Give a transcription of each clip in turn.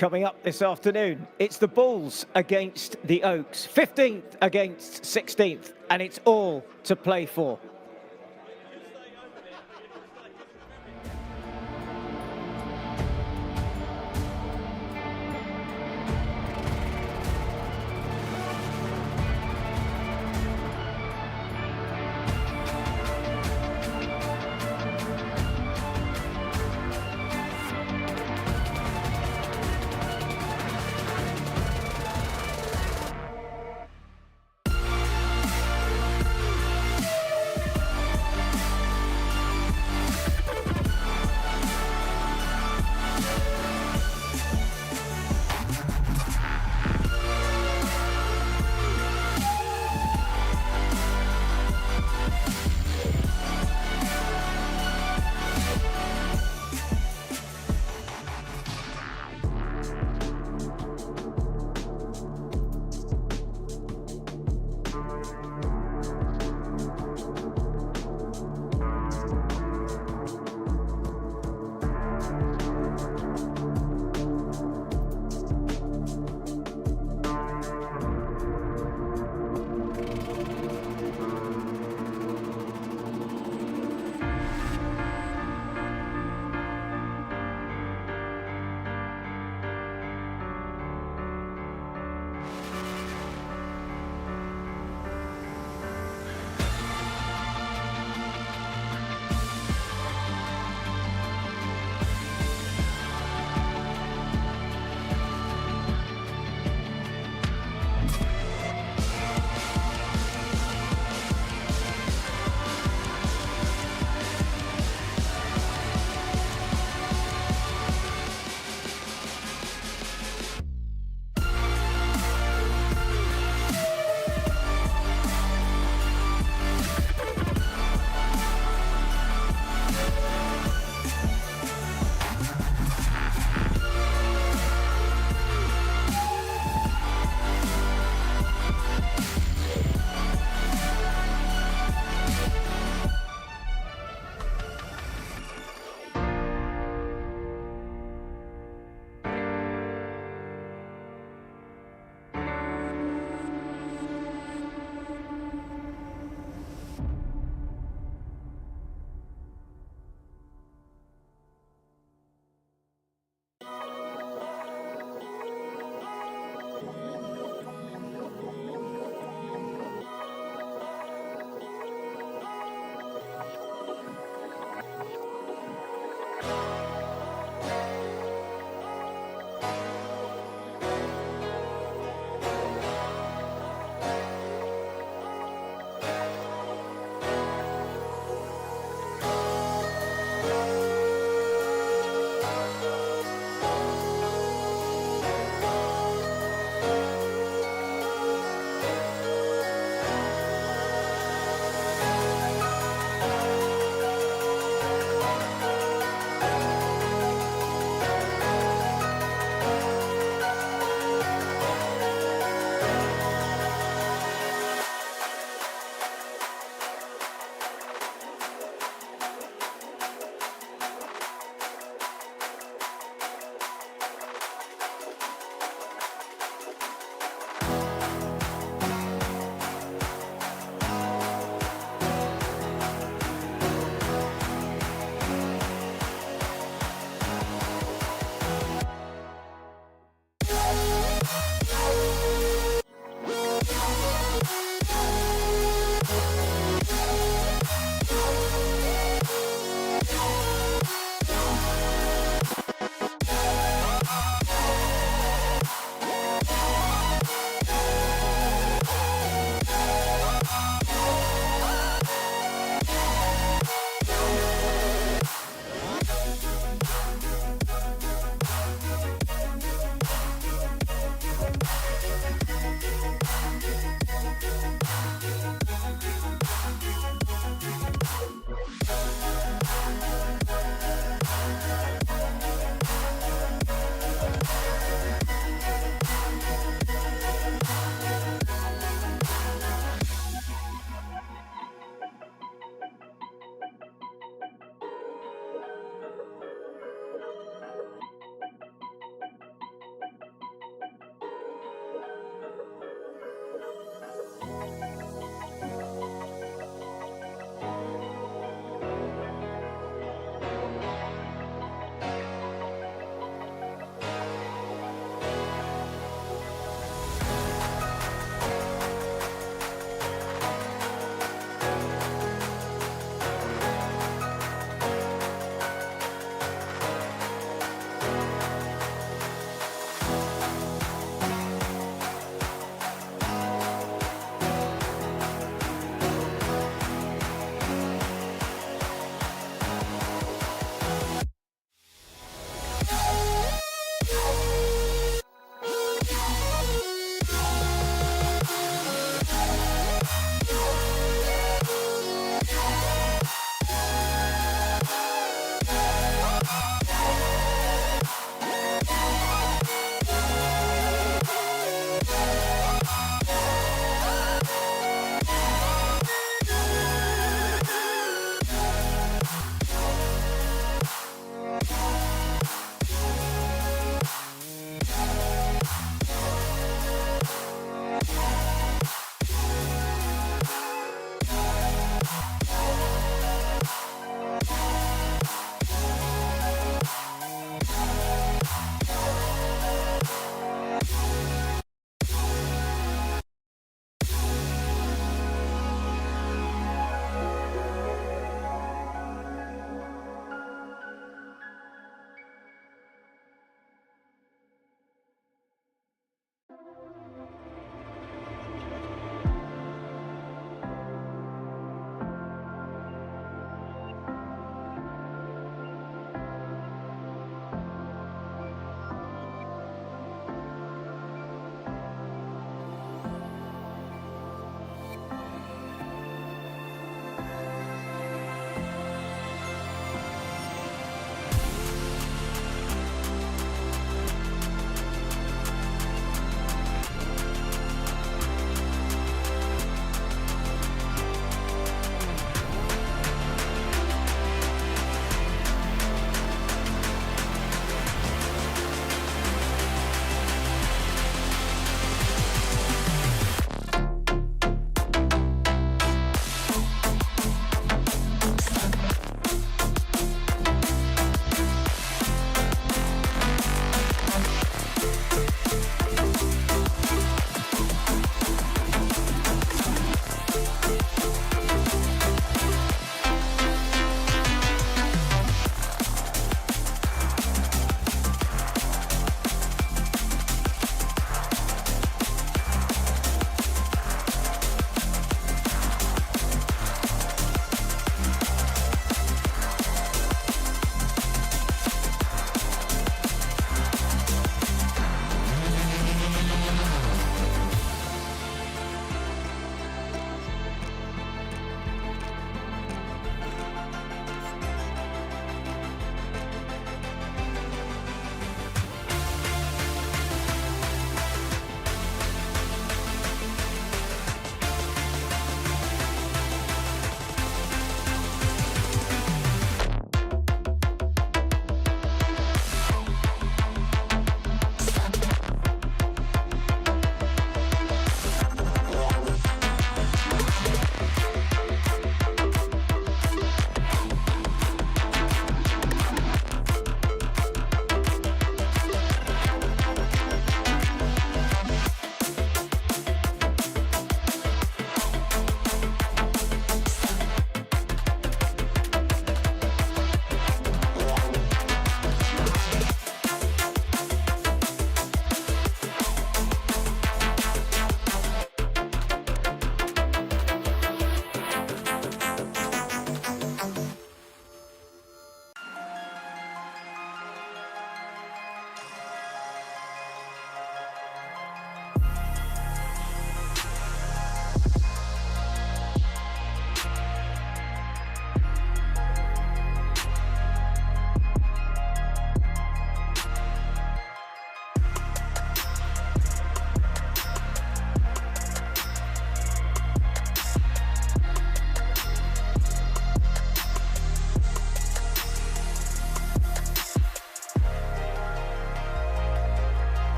Coming up this afternoon, it's the Bulls against the Oaks, 15th against 16th, and it's all to play for.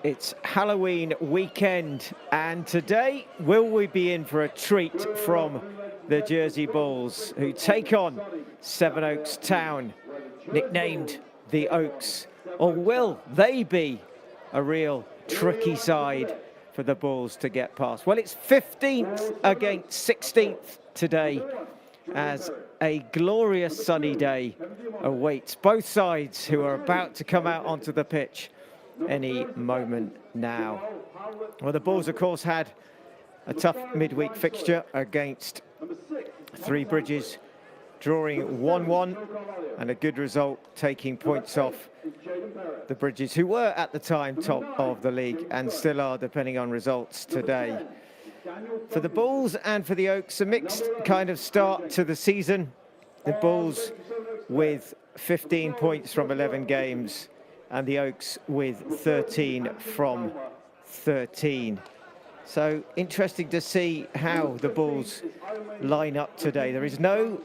It's Halloween weekend, and today, will we be in for a treat from the Jersey Bulls, who take on Sevenoaks Town, nicknamed the Oaks? Or will they be a real tricky side for the Bulls to get past? Well, it's 15th against 16th today, as a glorious sunny day awaits both sides, who are about to come out onto the pitch any moment now. Well, the Bulls, of course, had a tough midweek fixture against Three Bridges, drawing 1-1, and a good result, taking points off the Bridges, who were at the time top of the league and still are, depending on results today. For the Bulls and for the Oaks, a mixed kind of start to the season. The Bulls with 15 points from 11 games, and the Oaks with 13 from 13. So interesting to see how the Bulls line up today. There is no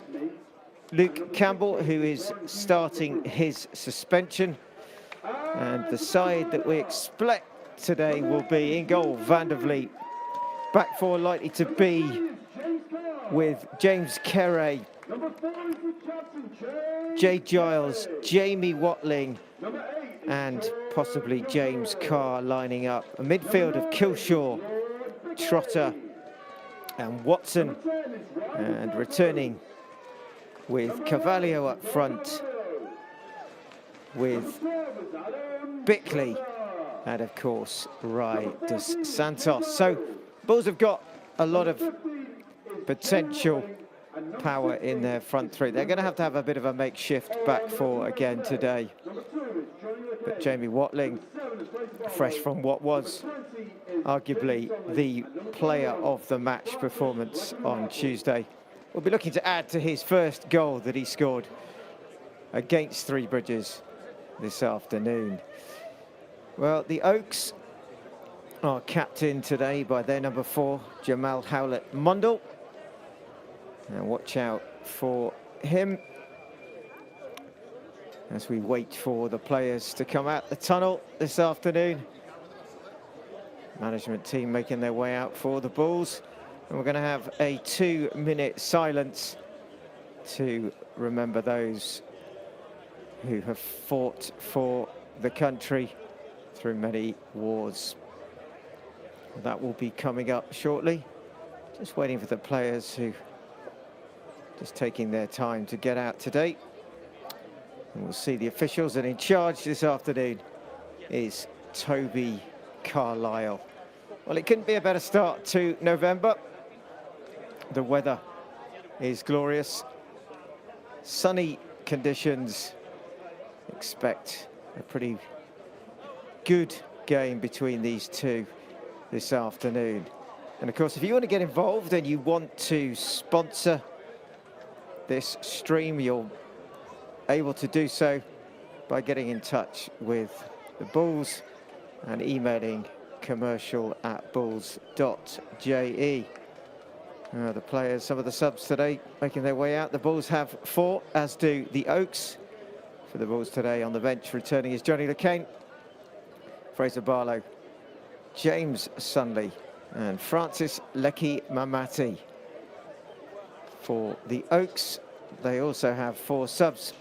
Luke Campbell, who is starting his suspension. And the side that we expect today will be in goal, Van der Vliet. Back four likely to be with James Kerray, Jay Giles, Jamie Watling, and possibly James Carr lining up. A midfield of Kilshaw, Trotter and Watson, and returning with Carvalho up front, with Bickley, and of course Rai dos Santos. So Bulls have got a lot of potential power in their front three. They're going to have a bit of a makeshift back four again today. But Jamie Watling, fresh from what was arguably the player of the match performance on Tuesday, will be looking to add to his first goal that he scored against Three Bridges this afternoon. Well, the Oaks are captained today by their number 4, Jamal Howlett-Mundell. Now watch out for him as we wait for the players to come out the tunnel this afternoon. Management team making their way out for the Bulls. And we're going to have a 2-minute silence to remember those who have fought for the country through many wars. That will be coming up shortly. Just waiting for the players who just taking their time to get out today. And we'll see the officials, and in charge this afternoon is Toby Carlisle. Well, it couldn't be a better start to November. The weather is glorious. Sunny conditions. Expect a pretty good game between these two this afternoon. And of course, if you want to get involved and you want to sponsor this stream, you're able to do so by getting in touch with the Bulls and emailing commercial@bulls.je. The players, some of the subs today making their way out. The Bulls have 4, as do the Oaks. For the Bulls today on the bench, returning is Johnny LeCain, Fraser Barlow, James Sunley, and Francis Lecky Mamati. For the Oaks, they also have 4 subs: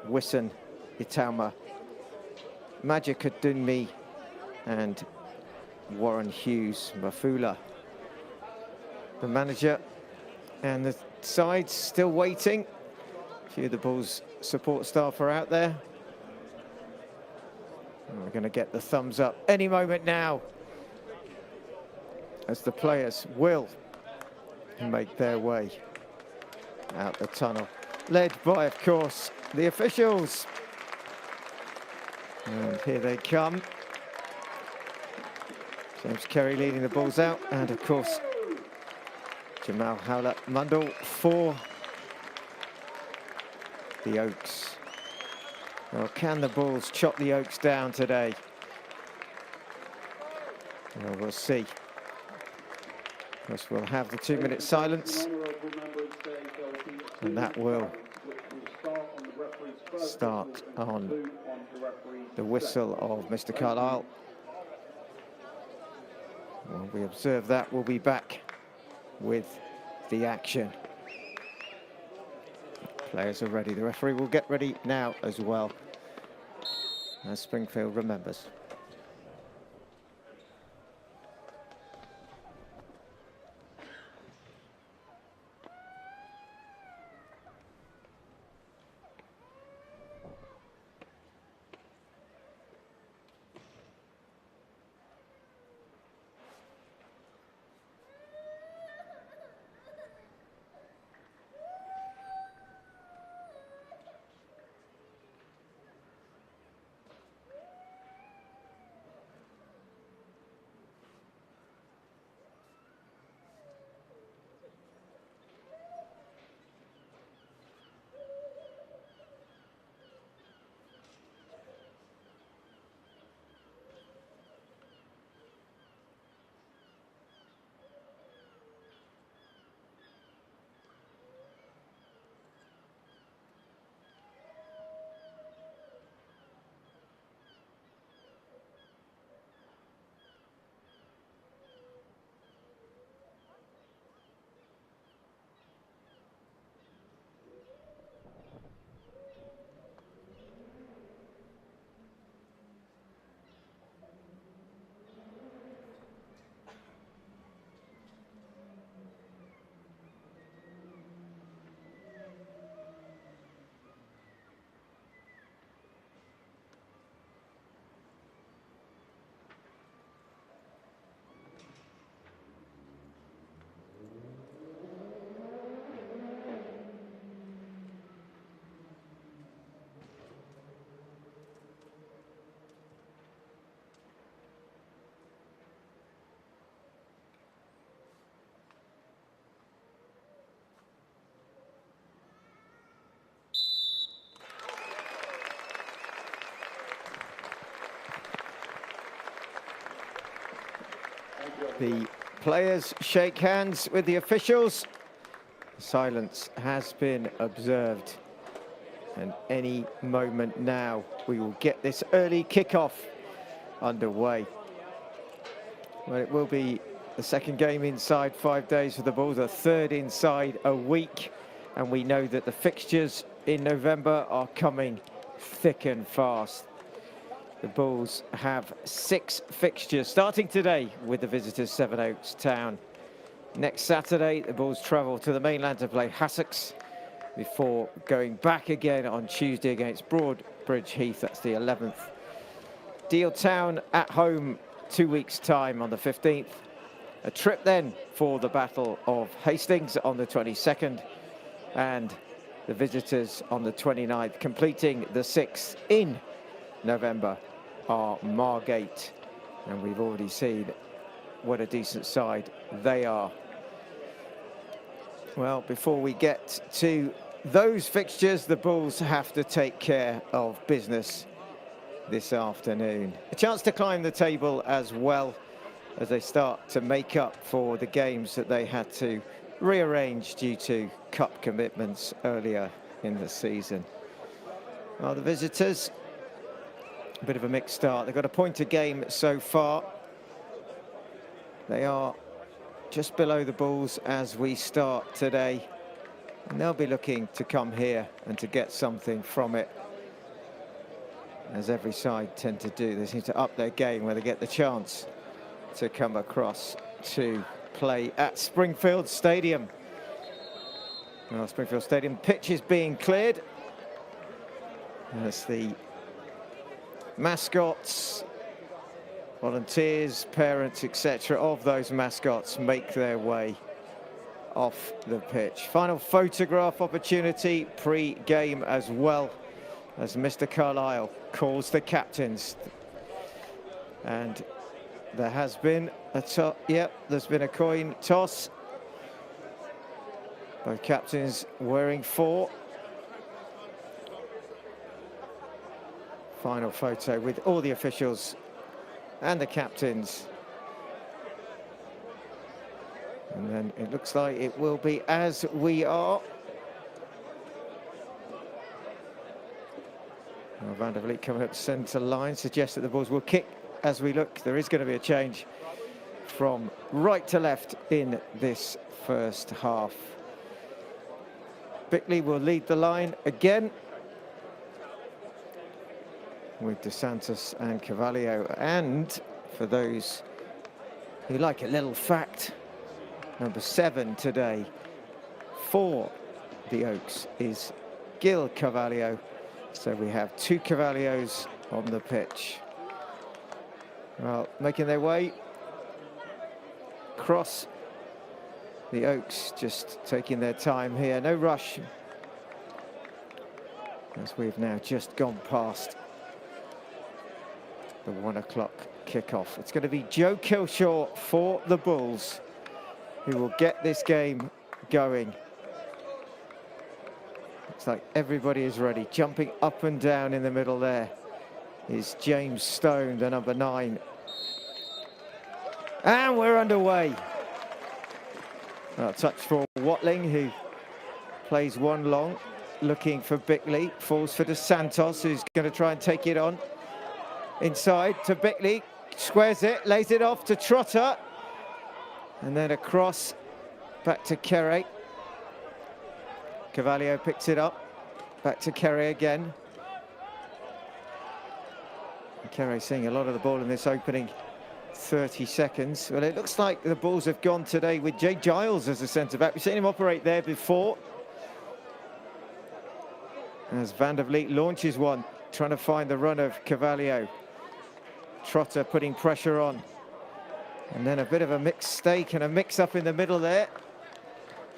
Wisson Itauma, Magic Adunmi, and Warren Hughes Mafula. The manager and the side's still waiting. A few of the Bulls support staff are out there. And we're going to get the thumbs up any moment now, as the players will make their way out the tunnel, led by, of course, the officials. And here they come. James Kerray leading the Bulls out, and of course Jamal Howlett-Mundell for the Oaks. Well, can the Bulls chop the Oaks down today? Well, we'll see. Of course, we'll have the 2-minute silence, and that will start on the whistle of Mr. Carlisle. While we observe that, we'll be back with the action. Players are ready. The referee will get ready now as well, as Springfield remembers. The players shake hands with the officials. Silence has been observed. And any moment now, we will get this early kickoff underway. Well, it will be the second game inside 5 days for the Bulls, a third inside a week. And we know that the fixtures in November are coming thick and fast. The Bulls have 6 fixtures, starting today with the visitors Sevenoaks Town. Next Saturday, the Bulls travel to the mainland to play Isthmian before going back again on Tuesday against Broadbridge Heath. That's the 11th. Deal Town at home 2 weeks' time on the 15th. A trip then for the Battle of Hastings on the 22nd. And the visitors on the 29th, completing the 6th in November, are Margate, and we've already seen what a decent side they are. Well, before we get to those fixtures, the Bulls have to take care of business this afternoon. A chance to climb the table as well as they start to make up for the games that they had to rearrange due to cup commitments earlier in the season. Well, the visitors, a bit of a mixed start. They've got a point a game so far. They are just below the Bulls as we start today. And they'll be looking to come here and to get something from it, as every side tend to do. They seem to up their game where they get the chance to come across to play at Springfield Stadium. Well, Springfield Stadium pitch is being cleared as the mascots, volunteers, parents, etc. of those mascots make their way off the pitch. Final photograph opportunity pre-game as well, as Mr. Carlisle calls the captains. And there has been a there's been a coin toss. Both captains wearing 4. Final photo with all the officials and the captains. And then it looks like it will be as we are. Well, Van der Vliet coming up centre line suggests that the Bulls will kick as we look. There is going to be a change from right to left in this first half. Bickley will lead the line again, with De Santos and Carvalho. And for those who like a little fact, number 7 today for the Oaks is Gil Carvalho. So we have 2 Carvalhos on the pitch. Well, making their way across. The Oaks just taking their time here, no rush, as we've now just gone past the 1 o'clock kickoff. It's going to be Joe Kilshaw for the Bulls who will get this game going. Looks like everybody is ready. Jumping up and down in the middle there is James Stone, the number 9. And we're underway. A touch for Watling, who plays one long, looking for Bickley. Falls for De Santos, who's going to try and take it on. Inside to Bickley, squares it, lays it off to Trotter. And then across, back to Kerry. Carvalho picks it up, back to Kerry again. Kerry seeing a lot of the ball in this opening 30 seconds. Well, it looks like the Bulls have gone today with Jay Giles as a centre-back. We've seen him operate there before. As Van der Vliet launches one, trying to find the run of Carvalho. Trotter putting pressure on. And then a bit of a mistake and a mix-up in the middle there.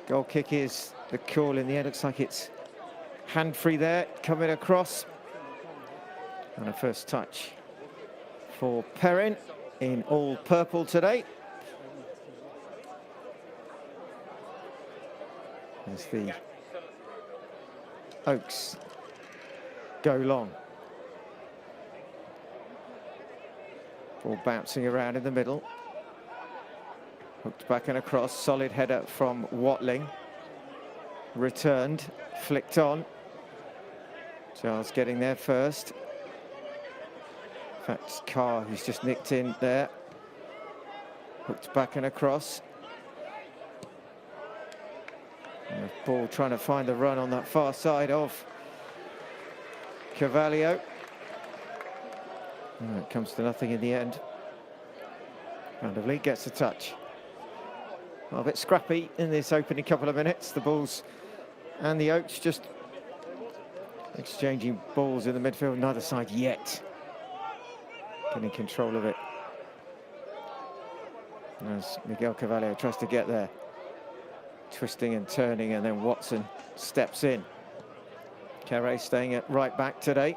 Goal kick is the call in the end. Looks like it's hand-free there, coming across. And a first touch for Perrin in all purple today. As the Oaks go long. Ball bouncing around in the middle. Hooked back and across, solid header from Watling. Returned, flicked on. Giles getting there first. In fact, Carr, who's just nicked in there. Hooked back and across. And the ball trying to find the run on that far side of Carvalho. And it comes to nothing in the end. Van der Vliet gets a touch. Well, a bit scrappy in this opening couple of minutes. The Bulls and the Oaks just exchanging balls in the midfield. Neither side yet getting control of it. As Miguel Carvalho tries to get there. Twisting and turning, and then Watson steps in. Carey staying at right back today.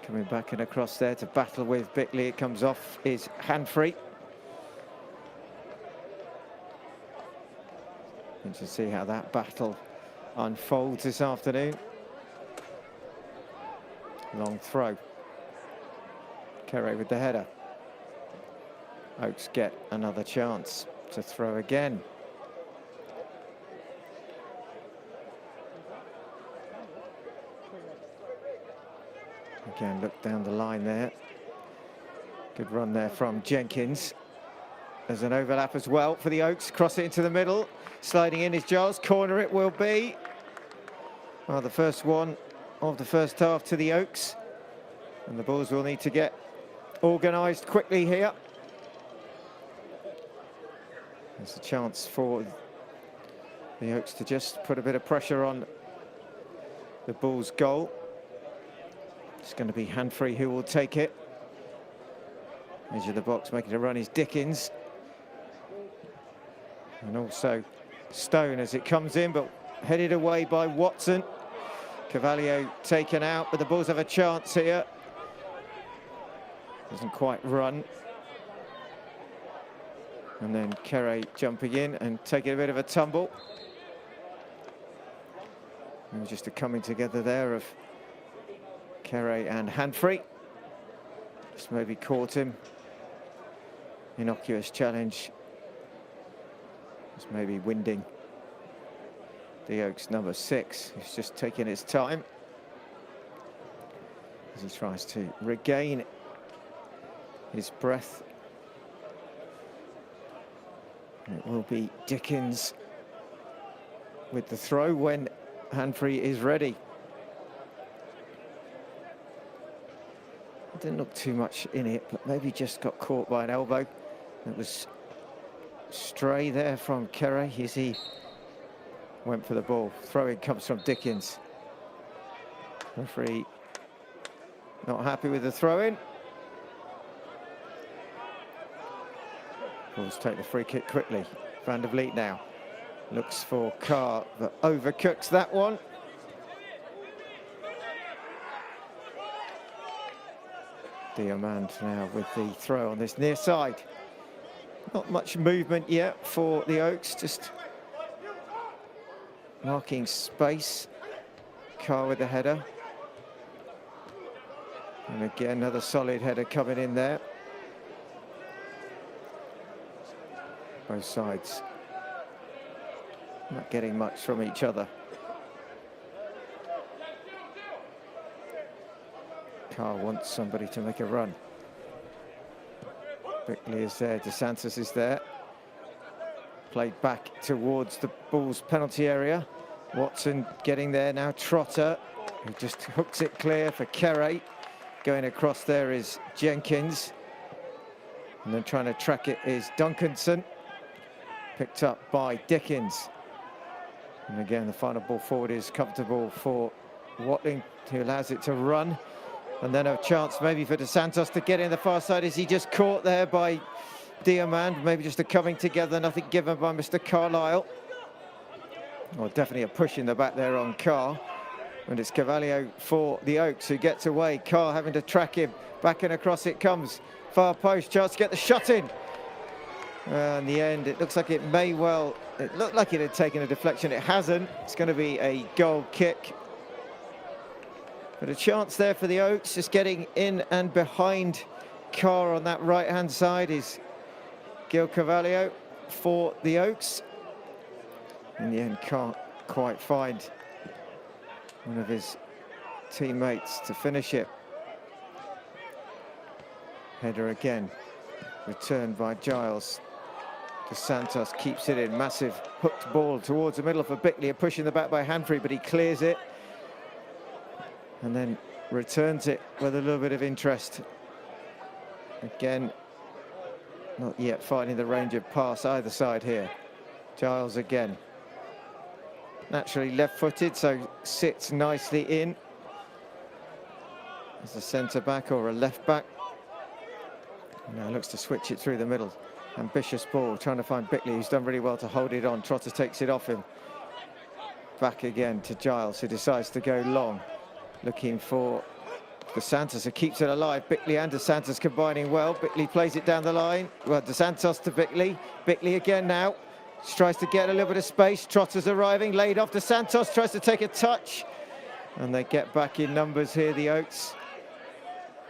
Coming back and across there to battle with Bickley. It comes off, is hand-free. And to see how that battle unfolds this afternoon. Long throw. Carey with the header. Oaks get another chance to throw again. Again, look down the line there. Good run there from Jenkins. There's an overlap as well for the Oaks. Cross it into the middle. Sliding in is Giles. Corner it will be. Well, the first one of the first half to the Oaks. And the Bulls will need to get organised quickly here. There's a chance for the Oaks to just put a bit of pressure on the Bulls' goal. It's going to be hand-free who will take it. Edge of the box, making a run is Dickens. And also Stone as it comes in, but headed away by Watson. Carvalho taken out, but the Bulls have a chance here. Doesn't quite run. And then Kerry jumping in and taking a bit of a tumble. And just a coming together there of Kerry and Handfree. Just maybe caught him. Innocuous challenge. Just maybe winding the Oaks number 6, who's just taking his time as he tries to regain his breath It will be Dickens with the throw when Hanfrey is ready. Didn't look too much in it, but maybe just got caught by an elbow. It was stray there from Kerry as he went for the ball. Throw-in comes from Dickens. Referee not happy with the throw-in. Bulls take the free kick quickly. Van der Vliet now looks for Carr, but overcooks that one. Diamand now with the throw on this near side. Not much movement yet for the Oaks, just marking space. Carr with the header. And again, another solid header coming in there. Both sides not getting much from each other. Carr wants somebody to make a run. Bickley is there, De Santos is there. Played back towards the Bulls penalty area. Watson getting there now, Trotter, who just hooks it clear for Kerry. Going across there is Jenkins. And then trying to track it is Duncanson. Picked up by Dickens. And again, the final ball forward is comfortable for Watling, who allows it to run. And then a chance maybe for De Santos to get in the far side. Is he just caught there by Diamand? Maybe just a coming together, nothing given by Mr. Carlisle. Well, definitely a push in the back there on Carr. And it's Carvalho for the Oaks who gets away. Carr having to track him. Back and across it comes. Far post, chance to get the shot in. In the end, it looks like it may well... It looked like it had taken a deflection. It hasn't. It's going to be a goal kick. But a chance there for the Oaks, just getting in and behind Carr on that right-hand side is Gil Carvalho for the Oaks. In the end, can't quite find one of his teammates to finish it. Header again, returned by Giles. De Santos keeps it in, massive hooked ball towards the middle for Bickley, a push in the back by Hanfrey, but he clears it. And then returns it with a little bit of interest. Again, not yet finding the range of pass either side here. Giles again. Naturally left-footed, so sits nicely in as a centre-back or a left-back. Now looks to switch it through the middle. Ambitious ball, trying to find Bickley, who's done really well to hold it on. Trotter takes it off him. Back again to Giles, who decides to go long. Looking for De Santos, who keeps it alive. Bickley and De Santos combining well. Bickley plays it down the line. Well, De Santos to Bickley. Bickley again now. Tries to get a little bit of space. Trotter's arriving. Laid off De Santos. Tries to take a touch. And they get back in numbers here, the Oaks.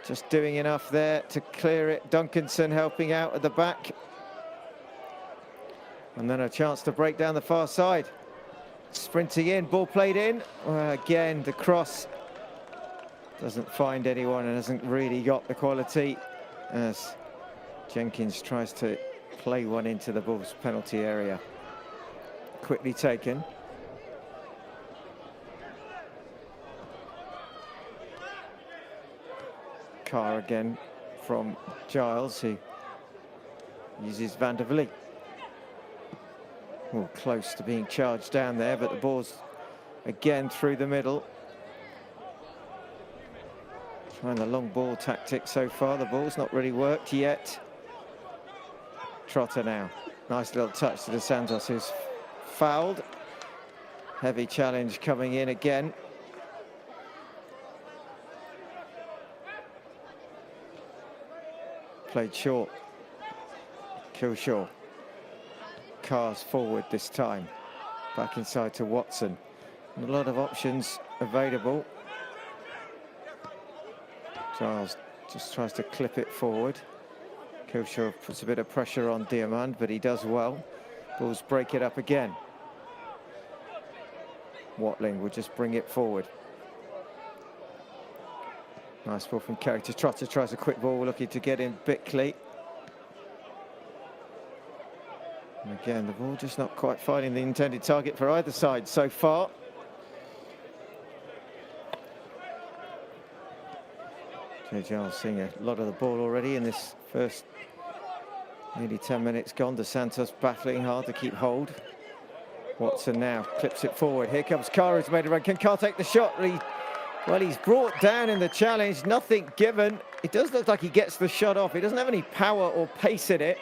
Just doing enough there to clear it. Duncanson helping out at the back. And then a chance to break down the far side. Sprinting in. Ball played in. Again, the cross doesn't find anyone and hasn't really got the quality as Jenkins tries to play one into the Bulls penalty area. Quickly taken. Carr again from Giles, who uses Van der Vliet. Oh, close to being charged down there, but the ball's again through the middle. Trying the long ball tactic so far. The ball's not really worked yet. Trotter now. Nice little touch to De Santos, who's fouled. Heavy challenge coming in again. Played short. Kilshaw. Carr's forward this time. Back inside to Watson. And a lot of options available. Giles just tries to clip it forward. Kilshaw puts a bit of pressure on Diamand, but he does well. Bulls break it up again. Watling will just bring it forward. Nice ball from Kerry to Trotter. Tries a quick ball, looking to get in Bickley. And again, the ball just not quite finding the intended target for either side so far. Jay Giles seeing a lot of the ball already in this first nearly 10 minutes gone. Dos Santos battling hard to keep hold. Watson now clips it forward. Here comes Carr, who's made a run. Can Carr take the shot? Well, he's brought down in the challenge. Nothing given. It does look like he gets the shot off. He doesn't have any power or pace in it.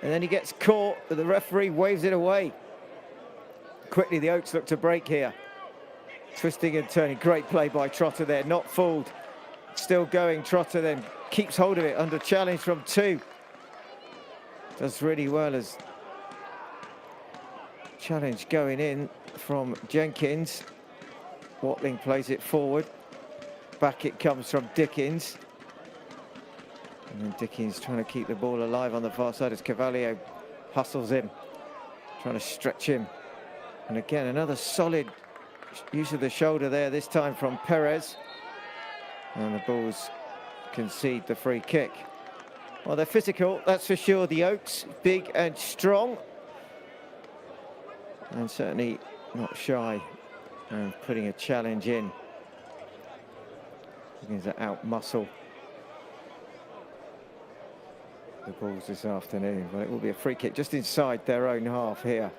And then he gets caught, but the referee waves it away. Quickly, the Oaks look to break here. Twisting and turning. Great play by Trotter there. Not fooled. Still going. Trotter then keeps hold of it under challenge from 2. Does really well as challenge going in from Jenkins. Watling plays it forward. Back it comes from Dickens. And then Dickens trying to keep the ball alive on the far side as Cavalier hustles him, trying to stretch him. And again, another solid use of the shoulder there, this time from Perez. And the Bulls concede the free kick. Well, they're physical, that's for sure. The Oaks, big and strong. And certainly not shy of putting a challenge in. Begins to out-muscle the Bulls this afternoon. Well, it will be a free kick just inside their own half here.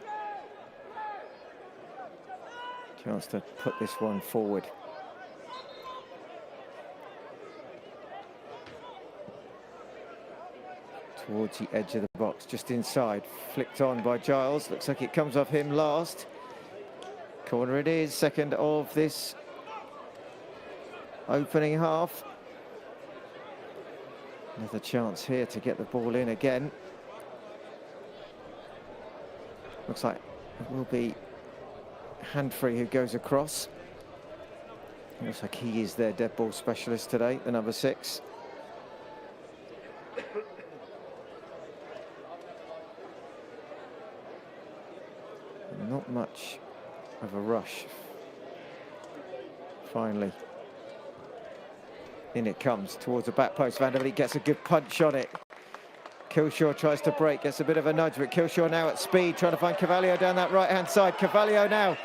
Chance to put this one forward. Towards the edge of the box, just inside. Flicked on by Giles. Looks like it comes off him last. Corner it is, second of this opening half. Another chance here to get the ball in again. Looks like it will be Handfree who goes across. Looks like he is their dead ball specialist today, the number 6. Not much of a rush. Finally. In it comes towards the back post. Van der Vliet gets a good punch on it. Kilshaw tries to break, gets a bit of a nudge, but Kilshaw now at speed, trying to find Cavalier down that right-hand side. Cavalier now.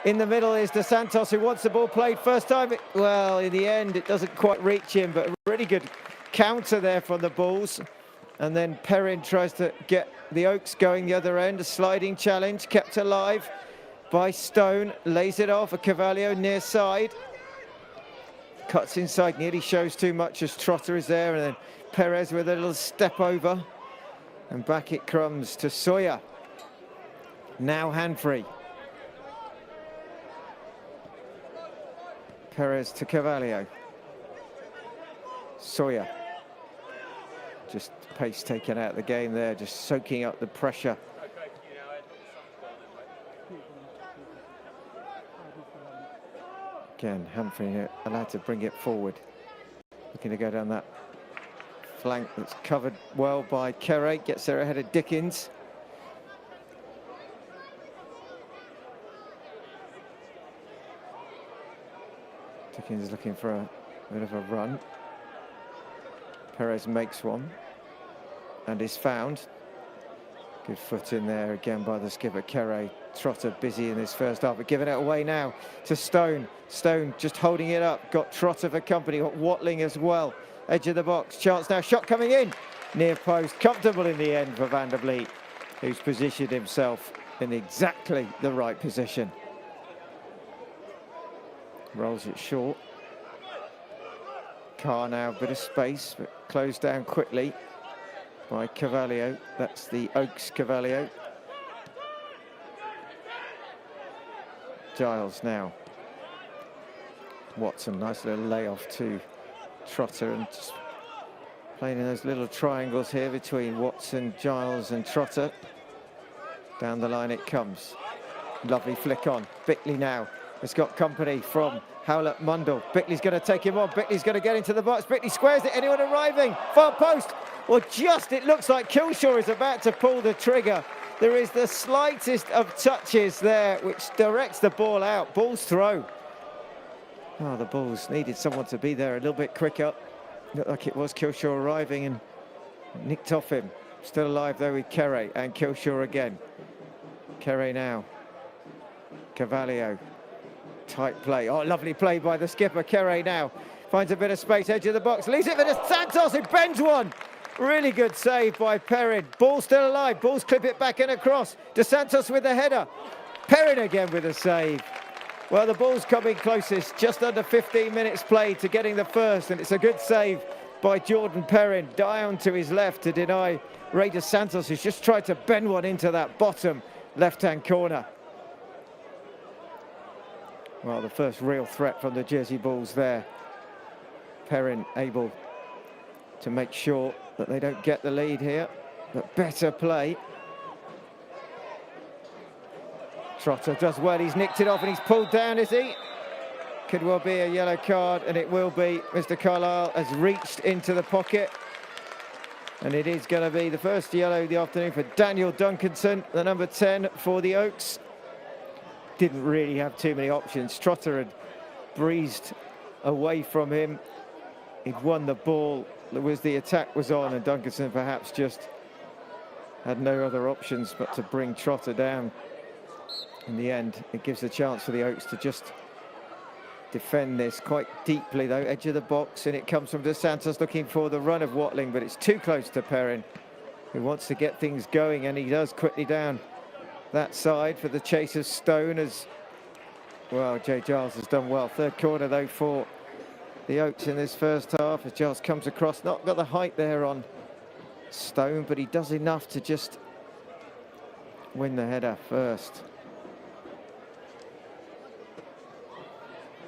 In the middle is Dos Santos, who wants the ball played first time. Well, in the end, it doesn't quite reach him, but a really good counter there from the Bulls. And then Perrin tries to get the Oaks going the other end. A sliding challenge, kept alive by Stone. Lays it off, a Cavalier near side. Cuts inside, nearly shows too much as Trotter is there, and then Perez with a little step over. And back it comes to Sawyer. Now Handfree. Perez to Cavalier. Sawyer. Just pace taken out of the game there, just soaking up the pressure. Again, Handfree allowed to bring it forward. Looking to go down that flank that's covered well by Kere. Gets there ahead of Dickens. Dickens is looking for a bit of a run. Perez makes one and is found. Good foot in there again by the skipper, Kere. Trotter busy in this first half, but giving it away now to Stone. Stone just holding it up. Got Trotter for company, got Watling as well. Edge of the box, chance now, shot coming in. Near post, comfortable in the end for Van der Vliet, who's positioned himself in exactly the right position. Rolls it short. Carr now, a bit of space, but closed down quickly by Cavalier. That's the Oaks Cavalier. Giles now. Watson, nice little layoff to Trotter, and just playing in those little triangles here between Watson, Giles and Trotter. Down the line it comes. Lovely flick on. Bickley now has got company from Howlett Mundell. Bickley's going to take him on. Bickley's going to get into the box. Bickley squares it. Anyone arriving? Far post. Well, just it looks like Kilshaw is about to pull the trigger. There is the slightest of touches there, which directs the ball out. Ball's throw. Oh, the Bulls needed someone to be there a little bit quicker. Looked like it was Kilshaw arriving and nicked off him. Still alive though with Kere and Kilshaw again. Kere now. Carvalho. Tight play. Oh, lovely play by the skipper. Kere now finds a bit of space, edge of the box, leaves it for De Santos, who bends one. Really good save by Perrin. Ball still alive. Bulls clip it back and across. De Santos with the header. Perrin again with a save. Well, the ball's coming closest, just under 15 minutes played to getting the first, and it's a good save by Jordan Perrin, down to his left to deny Ray De Santos, who's just tried to bend one into that bottom left-hand corner. Well, the first real threat from the Jersey Bulls there. Perrin able to make sure that they don't get the lead here, but better play. Trotter does well, he's nicked it off and he's pulled down, is he? Could well be a yellow card, and it will be. Mr. Carlisle has reached into the pocket, and it is going to be the first yellow of the afternoon for Daniel Duncanson, the number 10 for the Oaks. Didn't really have too many options. Trotter had breezed away from him. He'd won the ball. The attack was on, and Duncanson perhaps just had no other options but to bring Trotter down. In the end, it gives a chance for the Oaks to just defend this quite deeply, though. Edge of the box, and it comes from De Santos looking for the run of Watling, but it's too close to Perrin, who wants to get things going, and he does quickly down that side for the chase of Stone. As well, Jay Giles has done well. Third corner, though, for the Oaks in this first half, as Giles comes across. Not got the height there on Stone, but he does enough to just win the header first.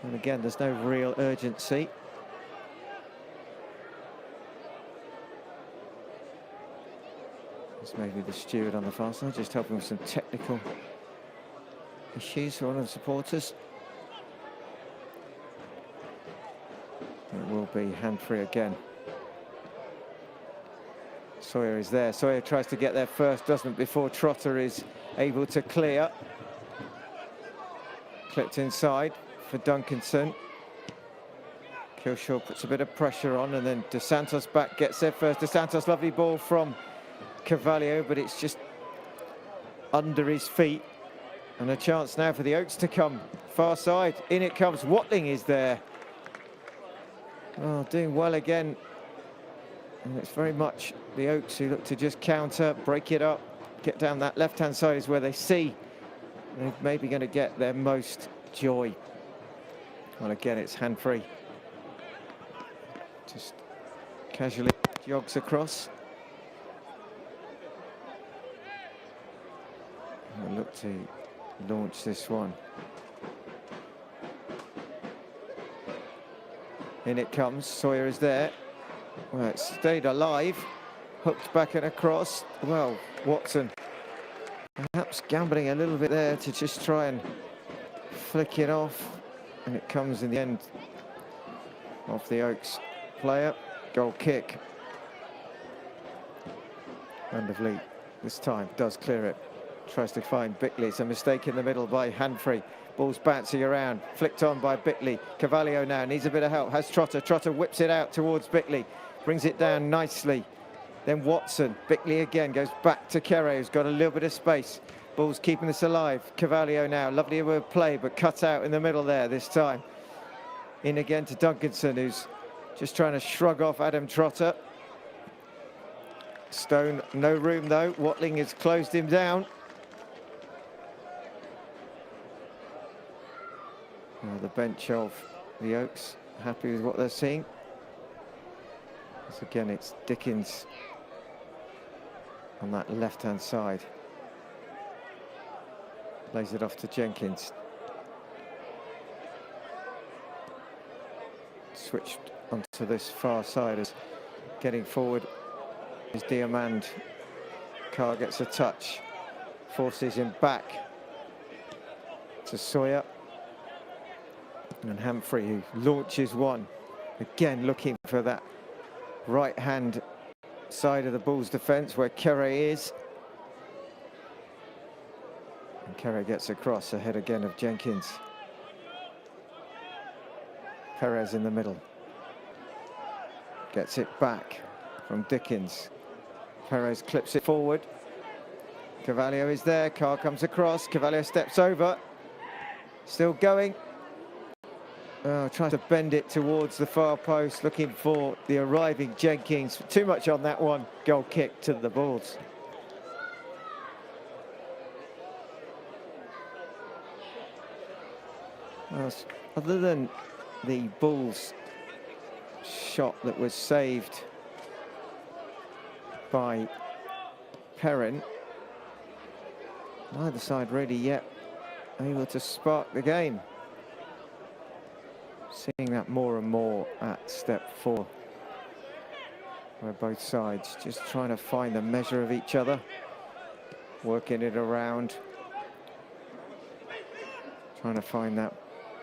And again, there's no real urgency. It's maybe the steward on the far side, just helping with some technical issues for one of the supporters. It will be hand-free again. Sawyer is there. Sawyer tries to get there first, doesn't, before Trotter is able to clear. Clipped inside for Duncanson. Kilshaw puts a bit of pressure on, and then De Santos back, gets there first. De Santos, lovely ball from Carvalho, but it's just under his feet. And a chance now for the Oaks to come. Far side, in it comes. Watling is there. Oh, doing well again. And it's very much the Oaks who look to just counter, break it up, get down that left-hand side is where they see they're maybe going to get their most joy. Well, again, it's hand-free. Just casually jogs across. We'll look to launch this one. In it comes. Sawyer is there. Well, it stayed alive. Hooked back and across. Well, Watson perhaps gambling a little bit there to just try and flick it off. And it comes in the end off the Oaks player. Goal kick. Van der Vliet this time does clear it. Tries to find Bickley. It's a mistake in the middle by Hanfrey. Ball's bouncing around. Flicked on by Bickley. Carvalho now needs a bit of help. Has Trotter. Trotter whips it out towards Bickley. Brings it down nicely. Then Watson. Bickley again goes back to Kere, who's got a little bit of space. Ball's keeping this alive. Carvalho now. Lovely word play, but cut out in the middle there this time. In again to Duncanson, who's just trying to shrug off Adam Trotter. Stone, no room though. Watling has closed him down. Well, the bench of the Oaks happy with what they're seeing. As again, it's Dickens on that left-hand side. Lays it off to Jenkins. Switched onto this far side as getting forward is Diamand. Carr gets a touch, forces him back to Sawyer. And Humphrey, who launches one, again looking for that right-hand side of the Bulls' defence where Kere is. And Kere gets across ahead again of Jenkins. Perez in the middle. Gets it back from Dickens. Perez clips it forward. Carvalho is there. Carr comes across. Carvalho steps over. Still going. Oh, trying to bend it towards the far post, looking for the arriving Jenkins. Too much on that one. Goal kick to the Bulls. Well, other than the Bulls shot that was saved by Perrin, neither side really yet able to spark the game. Seeing that more and more at step 4, where both sides just trying to find the measure of each other, working it around, trying to find that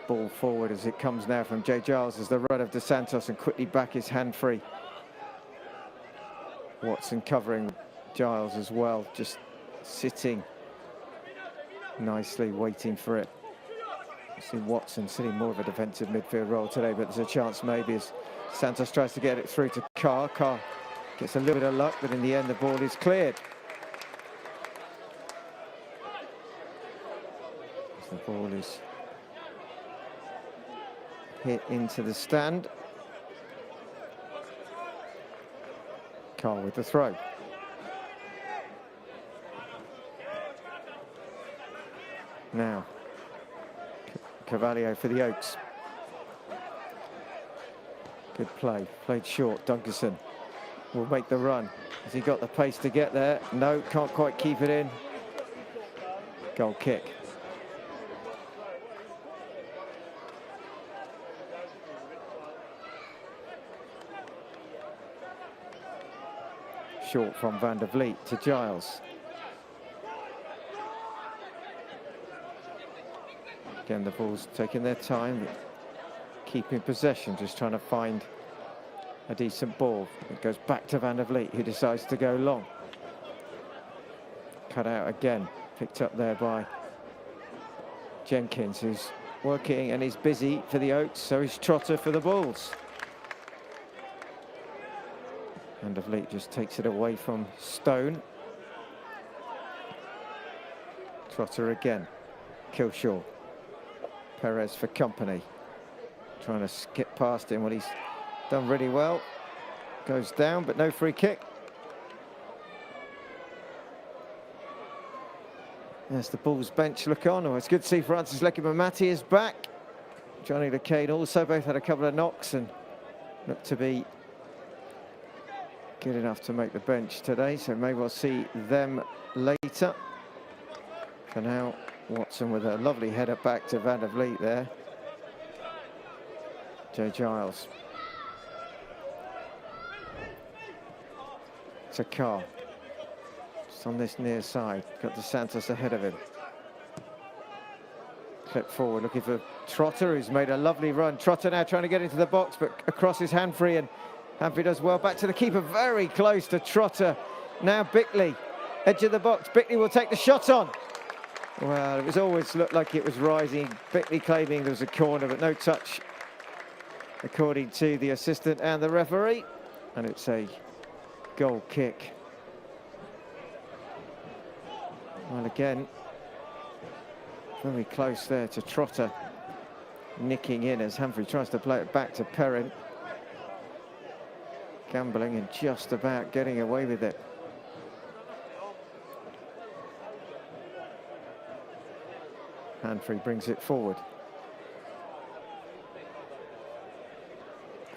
ball forward as it comes now from Jay Giles as the run of Dos Santos, and quickly back is hand free. Watson covering Giles as well, just sitting nicely, waiting for it. See Watson sitting more of a defensive midfield role today, but there's a chance maybe as Santos tries to get it through to Carr. Carr gets a little bit of luck, but in the end the ball is cleared. As the ball is hit into the stand. Carr with the throw. Now Carvalho for the Oaks. Good play, played short. Dunkerson will make the run. Has he got the pace to get there? No, can't quite keep it in. Goal kick. Short from Van der Vliet to Giles. Again, the Bulls taking their time, keeping possession, just trying to find a decent ball. It goes back to Van der Vliet, who decides to go long. Cut out again, picked up there by Jenkins, who's working and is busy for the Oaks, so is Trotter for the Bulls. Van der Vliet just takes it away from Stone. Trotter again, Kilshaw. Perez for company, trying to skip past him. Well, he's done really well. Goes down, but no free kick. As the Bulls bench look on. Oh, it's good to see Francis Lekimamati is back. Johnny Lacane also both had a couple of knocks and look to be good enough to make the bench today, so maybe we'll see them later. For now, Watson with a lovely header back to Van der Vliet there. Jay Giles. To Carr. Just on this near side. Got Dos Santos ahead of him. Clip forward, looking for Trotter, who's made a lovely run. Trotter now trying to get into the box, but across is Hanfrey, and Hanfrey does well. Back to the keeper, very close to Trotter. Now Bickley, edge of the box. Bickley will take the shot on. Well, it was always looked like it was rising. Bickley claiming there was a corner, but no touch, according to the assistant and the referee. And it's a goal kick. Well, again, very close there to Trotter. Nicking in as Humphrey tries to play it back to Perrin. Gambling and just about getting away with it. Hanfrey brings it forward.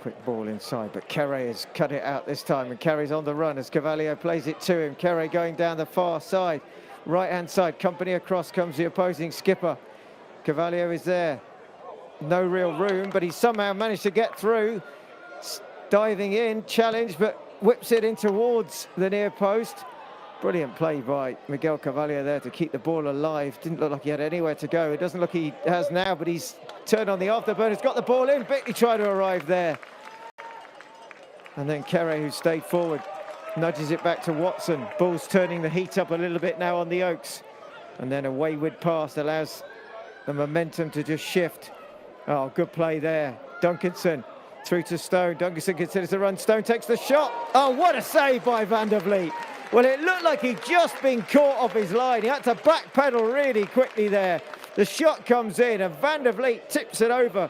Quick ball inside, but Carey has cut it out this time, and Carey's on the run as Carvalho plays it to him. Carey going down the far side, right-hand side. Company across comes the opposing skipper. Carvalho is there. No real room, but he somehow managed to get through. Diving in, challenge, but whips it in towards the near post. Brilliant play by Miguel Carvalho there to keep the ball alive. Didn't look like he had anywhere to go. It doesn't look he has now, but he's turned on the afterburn. He's got the ball in. Bickley tried to arrive there. And then Carey, who stayed forward, nudges it back to Watson. Bulls turning the heat up a little bit now on the Oaks. And then a wayward pass allows the momentum to just shift. Oh, good play there. Duncanson through to Stone. Duncanson considers the run. Stone takes the shot. Oh, what a save by Van der Vliet. Well, it looked like he'd just been caught off his line. He had to backpedal really quickly there. The shot comes in and Van der Vliet tips it over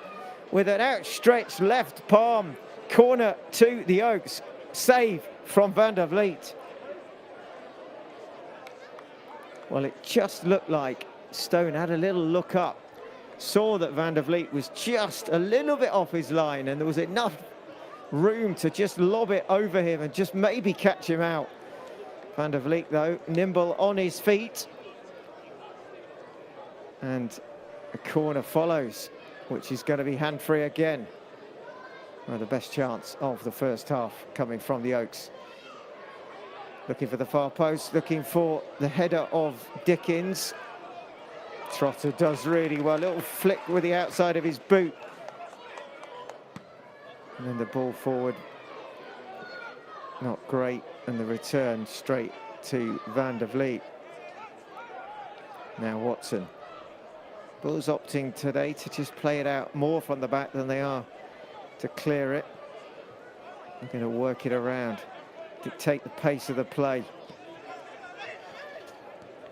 with an outstretched left palm. Corner to the Oaks. Save from Van der Vliet. Well, it just looked like Stone had a little look up, saw that Van der Vliet was just a little bit off his line, and there was enough room to just lob it over him and just maybe catch him out. Van der Vliet, though, nimble on his feet. And a corner follows, which is going to be hand-free again. Well, the best chance of the first half coming from the Oaks. Looking for the far post, looking for the header of Dickens. Trotter does really well, little flick with the outside of his boot. And then the ball forward, not great, and the return straight to Van der Vliet. Now Watson. Bulls opting today to just play it out more from the back than they are to clear it. They're going to work it around, dictate the pace of the play.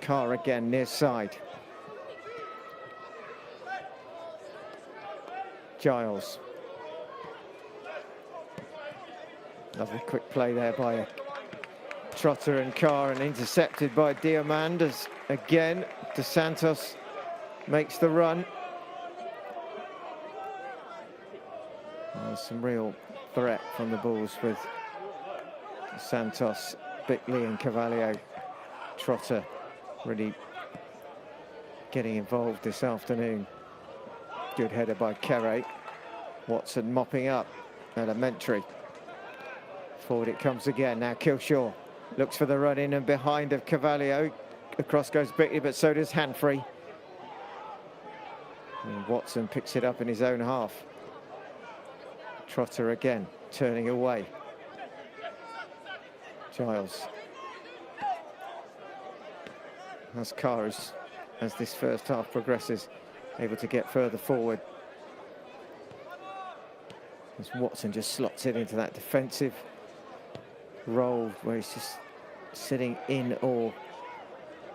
Carr again near side. Giles. Lovely quick play there by Trotter and Carr, and intercepted by Diamand as again Dos Santos makes the run. Some real threat from the Bulls with Dos Santos, Bickley and Carvalho. Trotter really getting involved this afternoon. Good header by Kere. Watson mopping up. Elementary. Forward it comes again. Now Kilshaw looks for the run in and behind of Carvalho. Across goes Bickley, but so does Hanfrey. And Watson picks it up in his own half. Trotter again, turning away. Giles. As Carr, as this first half progresses, able to get further forward. As Watson just slots it into that defensive role where he's just sitting in or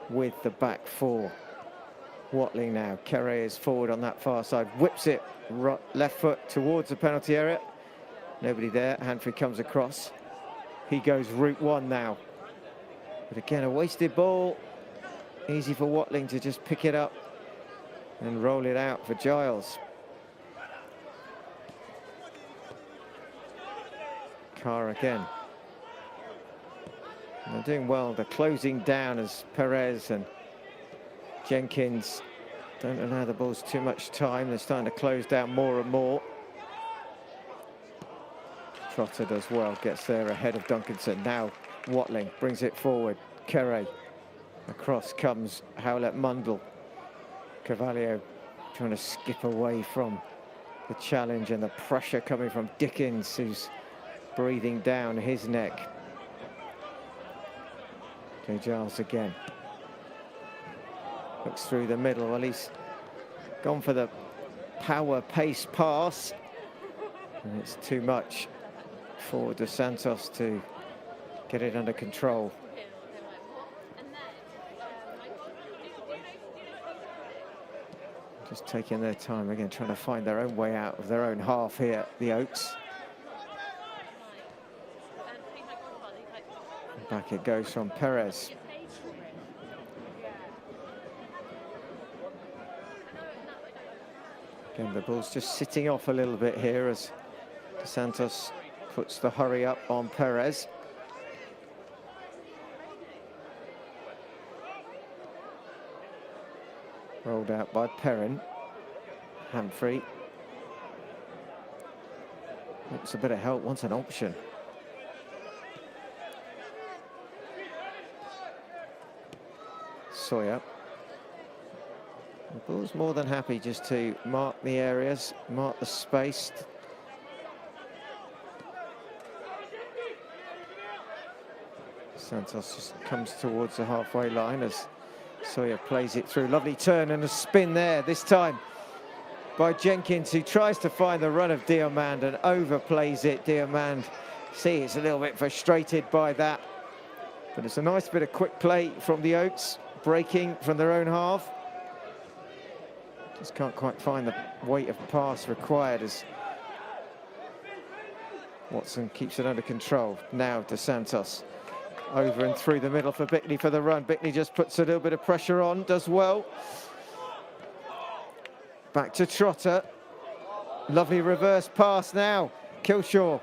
with the back four. Watling now. Kere is forward on that far side, whips it left foot towards the penalty area. Nobody there. Hanfrey comes across. He goes route one now. But again, a wasted ball. Easy for Watling to just pick it up and roll it out for Giles. Carr again. And they're doing well. They're closing down as Perez and Jenkins don't allow the Bulls too much time. They're starting to close down more and more. Trotter does well, gets there ahead of Duncanson. Now Watling brings it forward. Kere. Across comes Howlett Mundle. Carvalho trying to skip away from the challenge and the pressure coming from Dickens, who's breathing down his neck. Jay Giles again. Looks through the middle. Well, he's gone for the power pace pass. And it's too much for Dos Santos to get it under control. Just taking their time again, trying to find their own way out of their own half here, the Oaks. And back it goes from Perez. Again, the ball's just sitting off a little bit here as Dos Santos puts the hurry up on Perez. Rolled out by Perrin. Hanfrey. Wants a bit of help, wants an option. Sawyer. The Bulls more than happy just to mark the areas, mark the space. Santos just comes towards the halfway line as Sawyer plays it through. Lovely turn and a spin there, this time by Jenkins, who tries to find the run of Diamand and overplays it. Diamand, see, it's a little bit frustrated by that. But it's a nice bit of quick play from the Oaks, breaking from their own half. Just can't quite find the weight of pass required as Watson keeps it under control. Now to Santos. Over and through the middle for Bickley for the run. Bickley just puts a little bit of pressure on, does well. Back to Trotter. Lovely reverse pass now. Kilshaw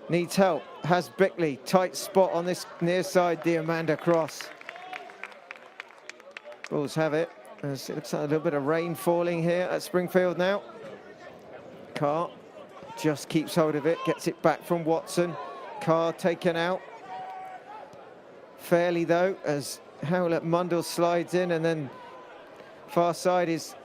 needs help. Has Bickley. Tight spot on this near side. Diamanda cross. Bulls have it. It looks like a little bit of rain falling here at Springfield now. Carr just keeps hold of it. Gets it back from Watson. Carr taken out. Fairly though, as Howlett Mundell slides in, and then far side is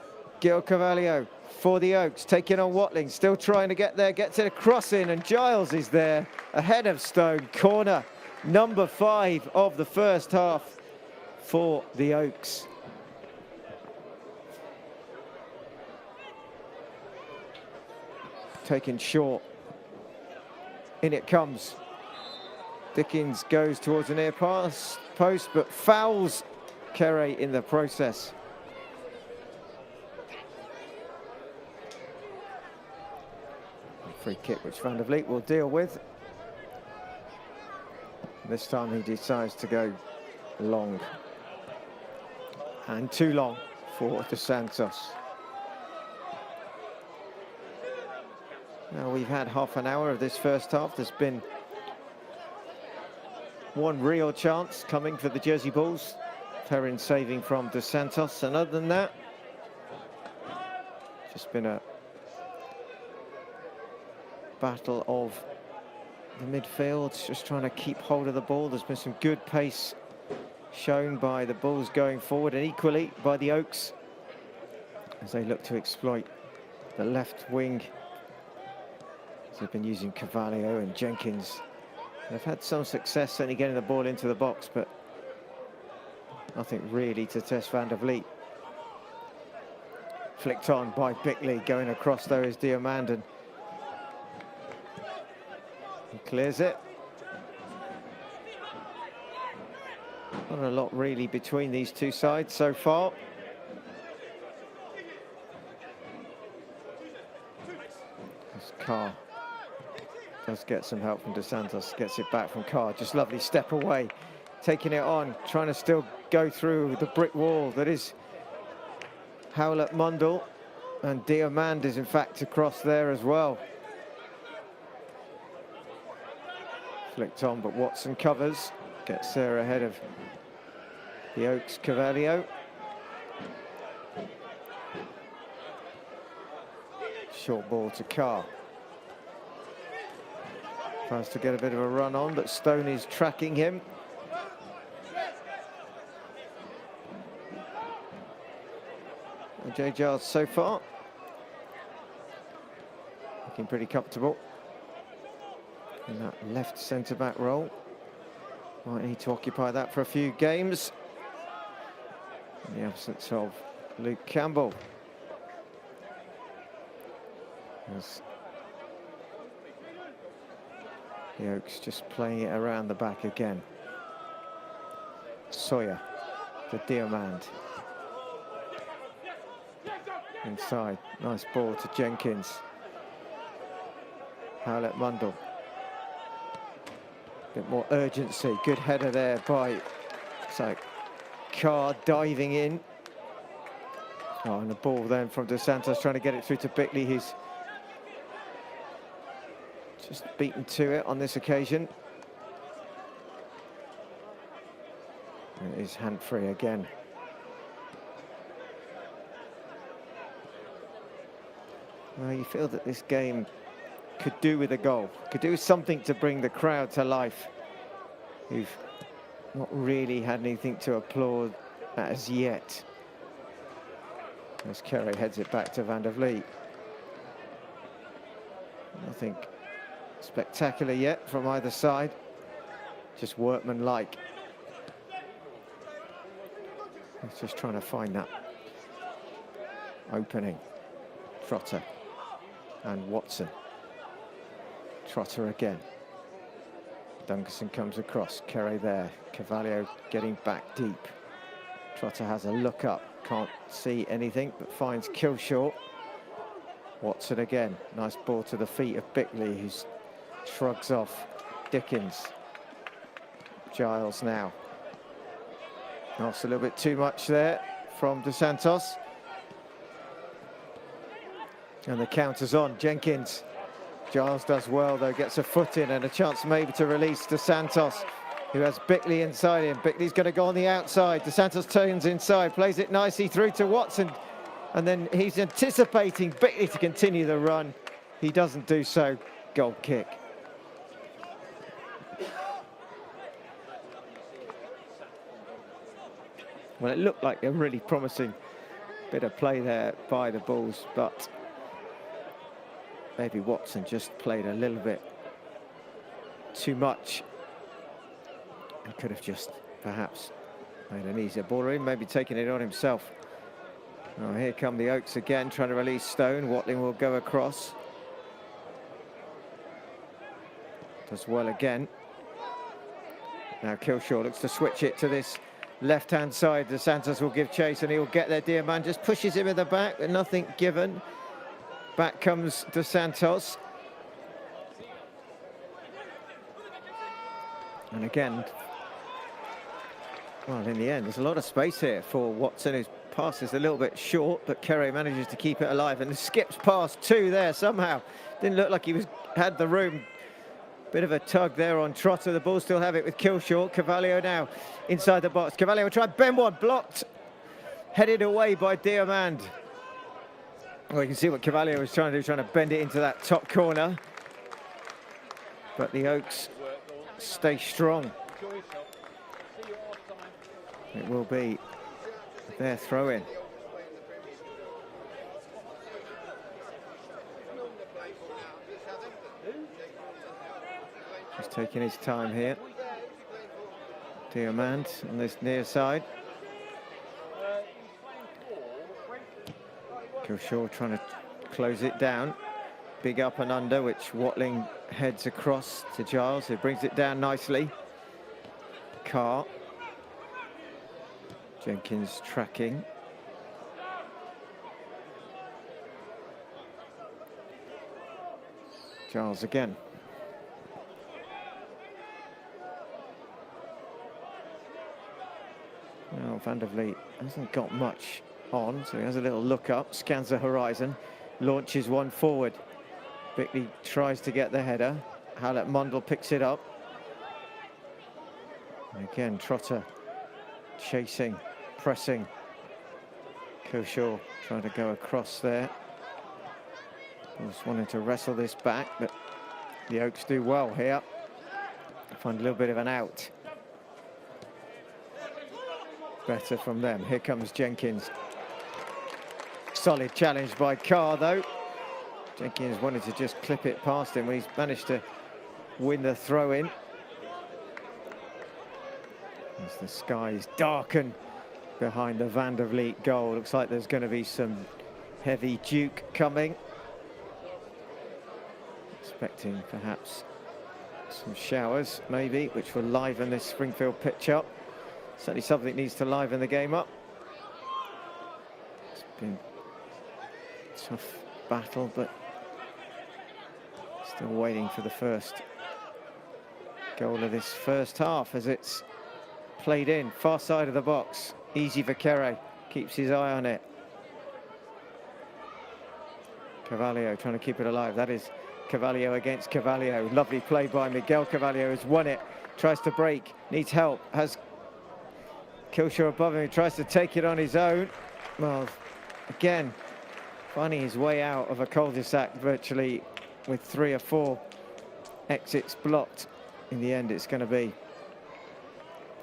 Gil Carvalho for the Oaks, taking on Watling, still trying to get there, gets it across in, and Giles is there ahead of Stone. Corner number 5 of the first half for the Oaks. Taken short. In it comes. Dickens goes towards the near pass post, but fouls Kere in the process. Free kick which Van der Vliet will deal with. This time he decides to go long. And too long for Dos Santos. Now we've had half an hour of this first half. There's been one real chance coming for the Jersey Bulls. Perrin saving from Dos Santos. And other than that, just been a battle of the midfield, just trying to keep hold of the ball. There's been some good pace shown by the Bulls going forward, and equally by the Oaks as they look to exploit the left wing. They've been using Carvalho and Jenkins. They've had some success certainly getting the ball into the box, but nothing really to test Van der Vliet. Flicked on by Bickley, going across though is Diamandon. He clears it. Not a lot really between these two sides so far. This Carr does get some help from Dos Santos, gets it back from Carr, just lovely step away, taking it on, trying to still go through the brick wall that is Howlett Mundell, and Diamand is in fact across there as well. Flicked on, but Watson covers, gets there ahead of the Oaks Carvalho. Short ball to Carr. Tries to get a bit of a run on, but Stone is tracking him. And Jay Giles so far looking pretty comfortable in that left centre-back role. Might need to occupy that for a few games in the absence of Luke Campbell. As the Oaks just playing it around the back again. Sawyer to Diamand. Inside, nice ball to Jenkins. Howlett Mundell. Bit more urgency, good header there by Carr diving in. Oh, and the ball then from Dos Santos trying to get it through to Bickley, who's just beaten to it on this occasion. And it is hand free again. Well, you feel that this game could do with a goal, could do something to bring the crowd to life, who've not really had anything to applaud as yet. As Kere heads it back to Van der Vliet. Nothing spectacular yet from either side, just workmanlike. He's just trying to find that opening. Trotter and Watson. Trotter again. Dunkerson comes across, Kerry there, Carvalho getting back deep. Trotter has a look up, can't see anything, but finds Killshort. Watson again, nice ball to the feet of Bickley, who shrugs off Dickens. Giles now. That's a little bit too much there from Dos Santos. And the counter's on, Jenkins. Giles does well though, gets a foot in and a chance maybe to release Dos Santos, who has Bickley inside him. Bickley's going to go on the outside. Dos Santos turns inside, plays it nicely through to Watson. And then he's anticipating Bickley to continue the run. He doesn't do so. Goal kick. Well, it looked like a really promising bit of play there by the Bulls, but maybe Watson just played a little bit too much. He could have just perhaps made an easier ball in, maybe taking it on himself. Oh, here come the Oaks again, trying to release Stone. Watling will go across. Does well again. Now Killshore looks to switch it to this left-hand side. Dos Santos will give chase and he'll get there. Diamand just pushes him in the back, but nothing given. Back comes Dos Santos. And again, well, in the end, there's a lot of space here for Watson, whose pass is a little bit short, but Kerry manages to keep it alive and skips past two there somehow. Didn't look like he had the room. Bit of a tug there on Trotter. The Bulls still have it with Killshort. Carvalho now inside the box. Carvalho will try bend one, blocked. Headed away by Diamand. Well, you can see what Carvalho was trying to do, trying to bend it into that top corner. But the Oaks stay strong. It will be their throw-in. He's taking his time here. Diamand on this near side. Killshore trying to close it down. Big up and under, which Watling heads across to Giles, who brings it down nicely. Carr. Jenkins tracking. Giles again. Well, Van der Vliet hasn't got much on, so he has a little look up, scans the horizon, launches one forward. Bickley tries to get the header. Hallett Mundell picks it up. And again, Trotter chasing, pressing. Killshore trying to go across there. Just wanting to wrestle this back, but the Oaks do well here. Find a little bit of an out. Better from them. Here comes Jenkins. Solid challenge by Carr, though. Jenkins wanted to just clip it past him when he's managed to win the throw-in. As the skies darken behind the Van der Vliet goal. Looks like there's going to be some heavy duke coming. Expecting perhaps some showers, maybe, which will liven this Springfield pitch up. Certainly something that needs to liven the game up. It's been a tough battle, but still waiting for the first goal of this first half as it's played in, far side of the box. Easy for Kerry, keeps his eye on it. Carvalho trying to keep it alive. That is Carvalho against Carvalho. Lovely play by Miguel Carvalho, has won it, tries to break, needs help, has Killshore above him, he tries to take it on his own. Well, again, finding his way out of a cul-de-sac virtually with 3 or 4 exits blocked. In the end, it's going to be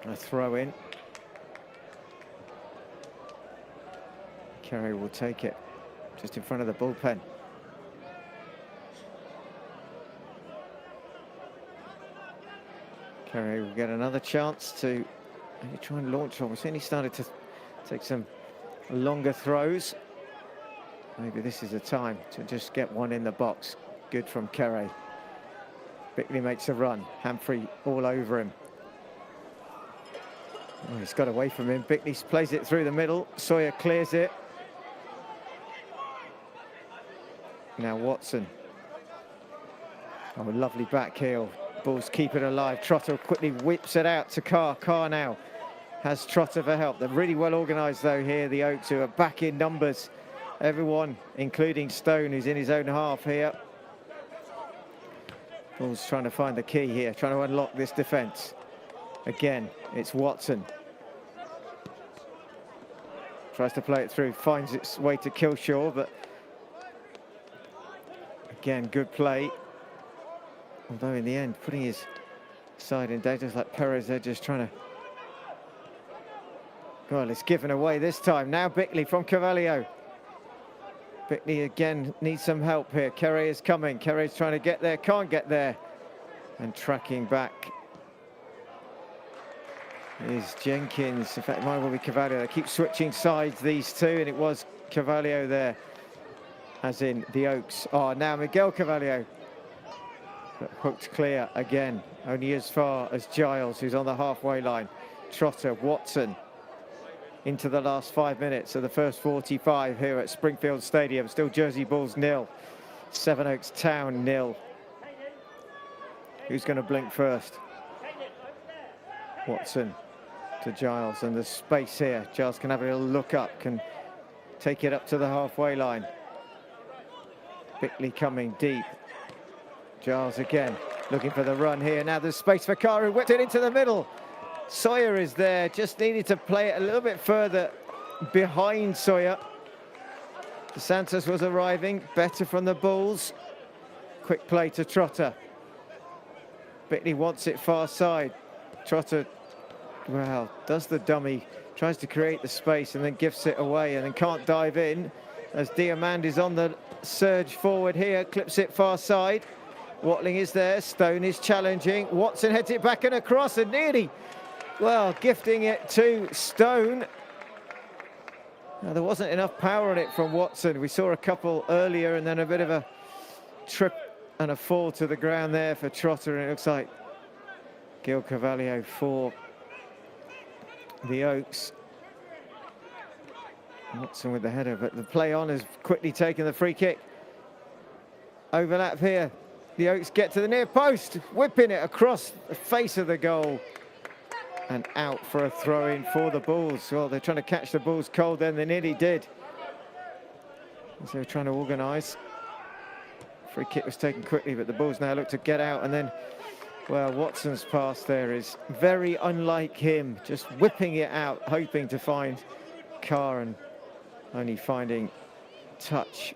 a throw-in. Kerry will take it just in front of the bullpen. Kerry will get another chance to maybe try and launch one. We've seen he started to take some longer throws. Maybe this is the time to just get one in the box. Good from Kerry. Bickley makes a run. Humphrey all over him. Oh, he's got away from him. Bickley plays it through the middle. Sawyer clears it. Now Watson. Oh, lovely back heel. Bulls keep it alive. Trotter quickly whips it out to Carr. Carr now has Trotter for help. They're really well organised though here, the Oaks, who are back in numbers. Everyone, including Stone, who's in his own half here. Bulls trying to find the key here, trying to unlock this defence. Again, it's Watson. Tries to play it through, finds its way to Killshaw, but again, good play. Although in the end, putting his side in danger, like Perez, they're just trying to... Well, it's given away this time. Now Bickley from Carvalho. Bickley again needs some help here. Kerry is coming. Kerry's trying to get there, can't get there. And tracking back is Jenkins. In fact, it might well be Carvalho. They keep switching sides, these two, and it was Carvalho there, as in the Oaks. Oh, now Miguel Carvalho. But hooked clear again, only as far as Giles, who's on the halfway line. Trotter, Watson, into the last 5 minutes of the first 45 here at Springfield Stadium. Still Jersey Bulls 0, Sevenoaks Town 0. Who's going to blink first? Watson to Giles, and there's space here. Giles can have a little look up, can take it up to the halfway line. Bickley coming deep. Giles again, looking for the run here. Now there's space for Carr, who whipped it into the middle. Sawyer is there, just needed to play it a little bit further behind Sawyer. DeSantos was arriving, better from the Bulls. Quick play to Trotter. Bickley wants it far side. Trotter, well, does the dummy, tries to create the space and then gifts it away and then can't dive in. As Diamand is on the surge forward here, clips it far side. Watling is there, Stone is challenging. Watson heads it back and across and nearly, well, gifting it to Stone. Now, there wasn't enough power on it from Watson. We saw a couple earlier and then a bit of a trip and a fall to the ground there for Trotter, and it looks like Gil Carvalho for the Oaks. Watson with the header, but the play on has quickly taken the free kick. Overlap here. The Oaks get to the near post, whipping it across the face of the goal. And out for a throw-in for the Bulls. Well, they're trying to catch the Bulls cold then, they nearly did. So they're trying to organise. Free kick was taken quickly, but the Bulls now look to get out, and then, well, Watson's pass there is very unlike him, just whipping it out, hoping to find Carr and only finding touch.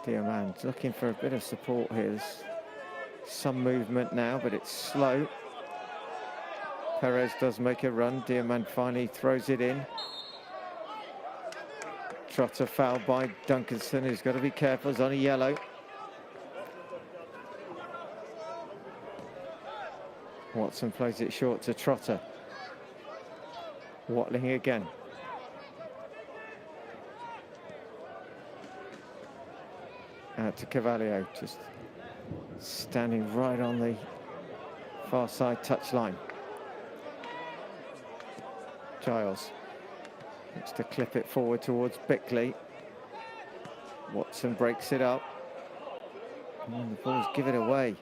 Diamand looking for a bit of support here. There's some movement now, but it's slow. Perez does make a run. Diamand finally throws it in. Trotter fouled by Duncanson, who's got to be careful. He's on a yellow. Watson plays it short to Trotter. Watling again. Out to Carvalho, just standing right on the far side touchline. Giles looks to clip it forward towards Bickley. Watson breaks it up. And the Bulls give it away.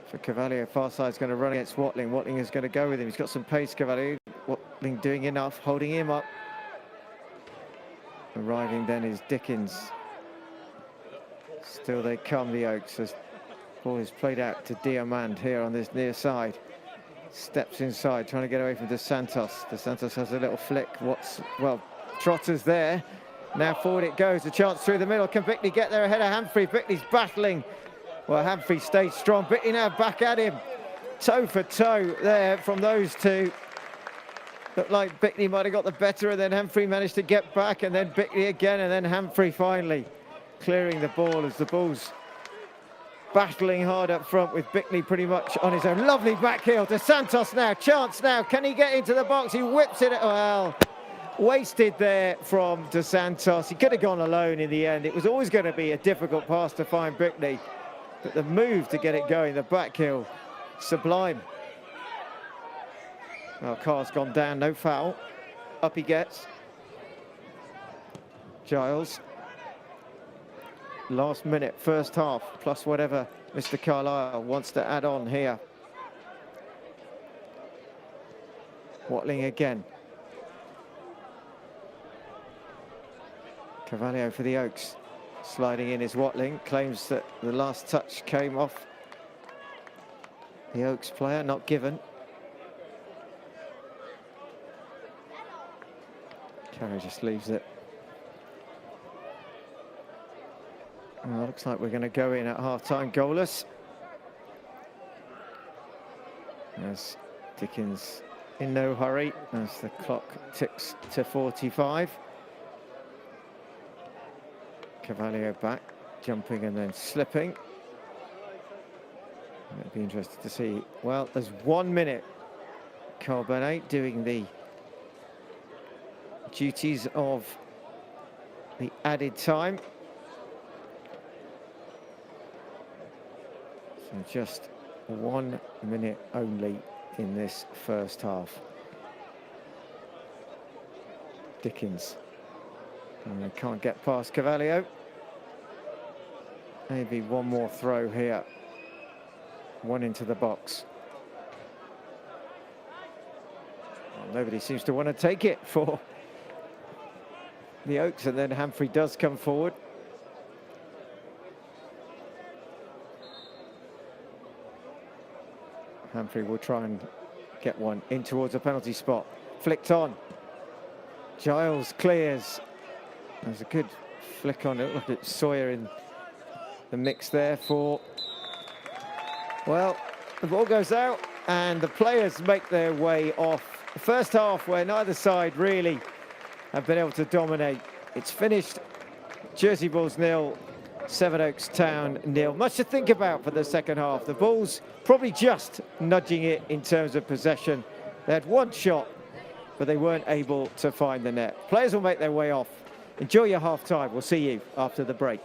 For Carvalho, far side's going to run against Watling. Watling is going to go with him. He's got some pace, Carvalho. Watling doing enough, holding him up. Arriving then is Dickens. Still they come, the Oaks, as ball is played out to Diamand here on this near side. Steps inside, trying to get away from DeSantos. DeSantos has a little flick. Well, Trotter's there. Now forward it goes, a chance through the middle. Can Bickley get there ahead of Humphrey? Bickley's battling. Well, Humphrey stays strong. Bickley now back at him. Toe for toe there from those two. Looked like Bickley might have got the better, and then Humphrey managed to get back, and then Bickley again, and then Humphrey finally clearing the ball as the Bulls battling hard up front with Bickley pretty much on his own. Lovely back heel to Santos now. Chance now. Can he get into the box? He whips it. Well, wasted there from Dos Santos. He could have gone alone in the end. It was always going to be a difficult pass to find Brickney, but the move to get it going, the back heel, sublime. Well, car's gone down, no foul. Up he gets. Giles. Last minute, first half, plus whatever Mr. Carlisle wants to add on here. Watling again. Cavallio for the Oaks. Sliding in is Watling. Claims that the last touch came off the Oaks player, not given. Carey just leaves it. Well, looks like we're going to go in at half-time goalless. As Dickens in no hurry as the clock ticks to 45. Cavallio back, jumping and then slipping. I'd be interested to see. Well, there's 1 minute. Carbonet doing the duties of the added time. So just 1 minute only in this first half. Dickens. And can't get past Cavallio. Maybe one more throw here. One into the box. Well, nobody seems to want to take it for the Oaks, and then Humphrey does come forward. Humphrey will try and get one in towards a penalty spot. Flicked on. Giles clears. There's a good flick on it. Look at Sawyer in the mix there for... Well, the ball goes out and the players make their way off. The first half where neither side really have been able to dominate. It's finished. Jersey Bulls 0, Sevenoaks Town 0. Much to think about for the second half. The Bulls probably just nudging it in terms of possession. They had one shot, but they weren't able to find the net. Players will make their way off. Enjoy your half time. We'll see you after the break.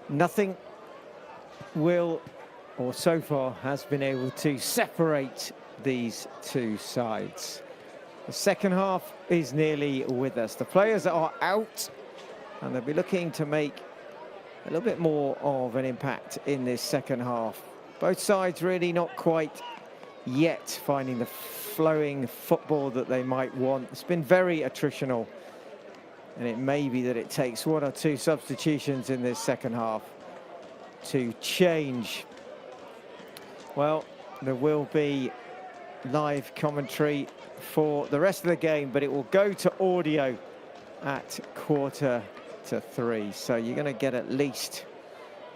Nothing will, or so far has been able to separate these two sides. The second half is nearly with us. The players are out, and they'll be looking to make a little bit more of an impact in this second half. Both sides really not quite yet finding the flowing football that they might want. It's been very attritional, and it may be that it takes one or two substitutions in this second half to change. Well, there will be live commentary for the rest of the game, but it will go to audio at 2:45. So you're going to get at least